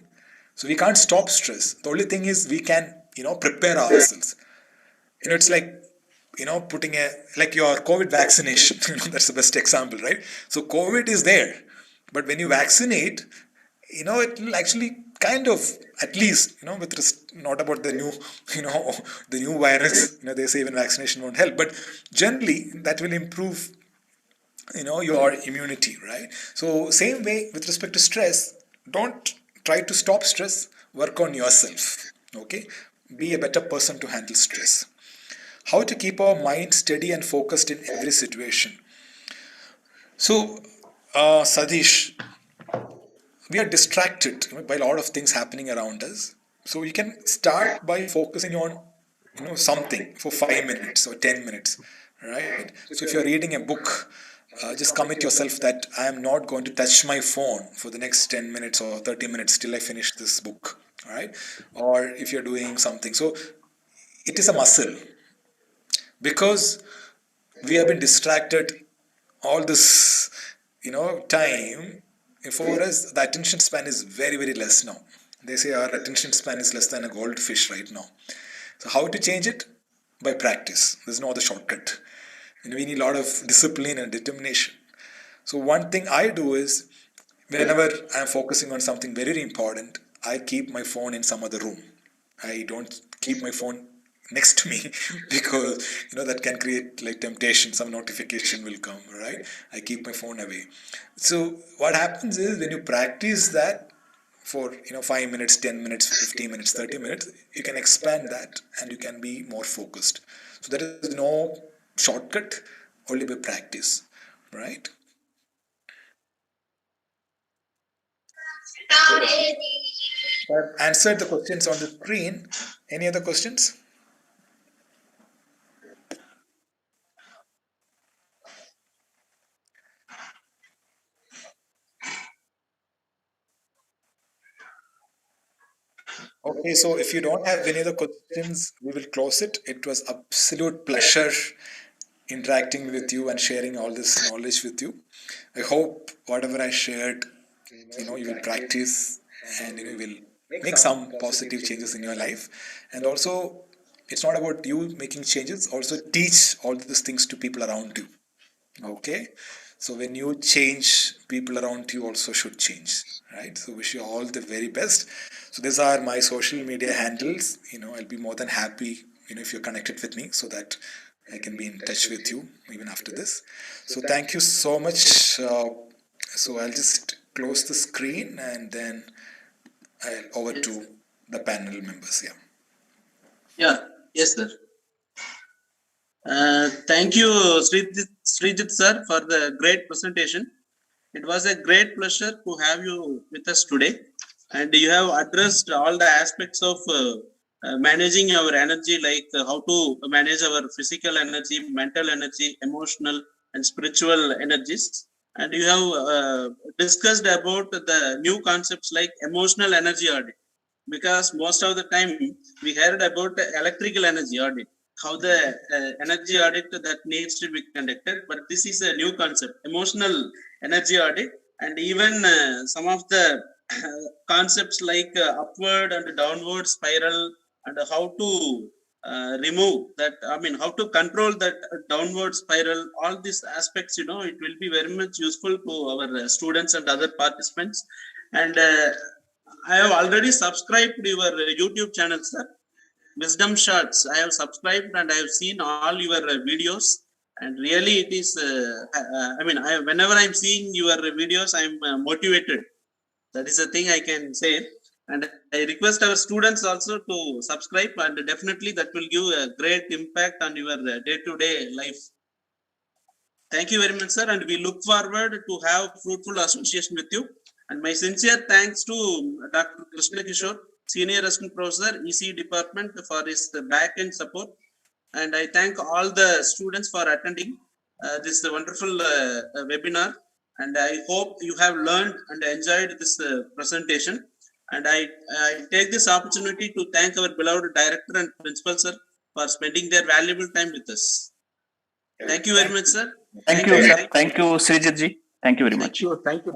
So we can't stop stress. The only thing is we can, prepare ourselves. It's like, putting like your COVID vaccination. That's the best example, right? So COVID is there, but when you vaccinate, it will actually kind of, at least, not about the new, the new virus. They say even vaccination won't help, but generally that will improve, your immunity, right? So same way with respect to stress, don't try to stop stress, work on yourself. Okay, be a better person to handle stress. How to keep our mind steady and focused in every situation. So, Sadish, we are distracted by a lot of things happening around us. So you can start by focusing on something for 5 minutes or 10 minutes, right? So if you're reading a book, just commit yourself that I am not going to touch my phone for the next 10 minutes or 30 minutes till I finish this book. all right? Or if you're doing something. So it is a muscle because we have been distracted all this, time. For us, the attention span is very, very less now. They say our attention span is less than a goldfish right now. So how to change it? By practice. There's no other shortcut. We need a lot of discipline and determination. So one thing I do is whenever I'm focusing on something very, very important, I keep my phone in some other room. I don't keep my phone next to me because that can create like temptation. Some notification will come, right? I keep my phone away. So what happens is when you practice that for 5 minutes, 10 minutes, 15 minutes, 30 minutes, you can expand that and you can be more focused. So there is no shortcut, only by practice, right? I've answered the questions on the screen. Any other questions? Okay, so if you don't have any other questions, we will close it. It was absolute pleasure interacting with you and sharing all this knowledge with you. I hope whatever I shared, you will practice and you will make some positive changes in your life. And also, it's not about you making changes, also teach all these things to people around you. Okay, so when you change, people around you also should change, right? So wish you all the very best. So these are my social media handles. I'll be more than happy if you're connected with me so that I can be in touch with you even after this. So thank you so much. So I'll just close the screen and then I'll over to the panel members. Yeah. Yeah, yes, sir. Thank you, Srijit sir, for the great presentation. It was a great pleasure to have you with us today. And you have addressed all the aspects of managing our energy, like how to manage our physical energy, mental energy, emotional and spiritual energies. And you have discussed about the new concepts like emotional energy audit, because most of the time we heard about the electrical energy audit, how the energy audit that needs to be conducted, but this is a new concept, emotional energy audit. And even some of the concepts like upward and downward spiral, and how to remove that, how to control that downward spiral, all these aspects, it will be very much useful to our students and other participants. And I have already subscribed to your YouTube channel, sir. Wisdom Shots. I have subscribed and I have seen all your videos. And really, it is. Whenever I'm seeing your videos, I'm motivated. That is the thing I can say. And I request our students also to subscribe, and definitely that will give a great impact on your day-to-day life. Thank you very much, sir. And we look forward to have fruitful association with you. And my sincere thanks to Dr. Krishna Kishore, Senior Assistant Professor, EC Department, for his back-end support. And I thank all the students for attending this wonderful webinar. And I hope you have learned and enjoyed this presentation. And I take this opportunity to thank our beloved Director and Principal, sir, for spending their valuable time with us. Thank you very much, sir. Thank you, sir. Thank you, Srijit ji. Thank you very much. Thank you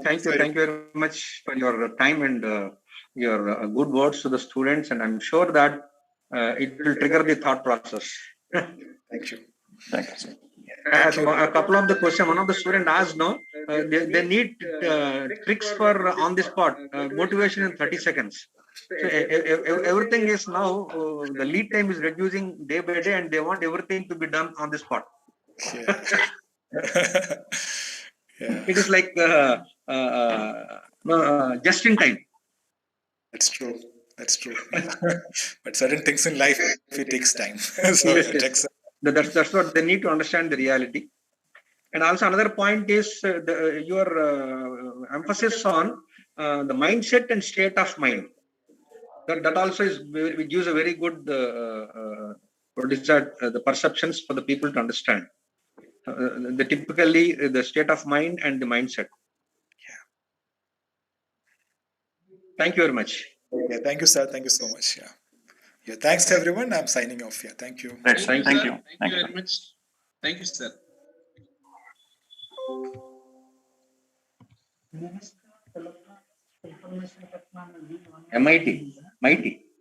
very much for your time and your good words to the students. And I'm sure that it will trigger the thought process. Thank you. Thank you, sir. As a couple of the questions, one of the students asked, they need tricks for on the spot, motivation in 30 seconds. So everything is now, the lead time is reducing day by day, and they want everything to be done on the spot. Yeah. Yeah. It is like just in time. That's true. That's true. But certain things in life, it takes time. So Yes, it yes. takes. That's what they need to understand the reality. And also another point is your emphasis on the mindset and state of mind. That also is we gives a very good the perceptions for the people to understand. Typically the state of mind and the mindset. Yeah. Thank you very much. Okay, thank you, sir. Thank you so much. Yeah. Yeah. Thanks everyone. I'm signing off. Yeah. Thank you. Great. Thank you, Thank sir. you. Thank Thank you you. very much. Thank you, sir. MIT.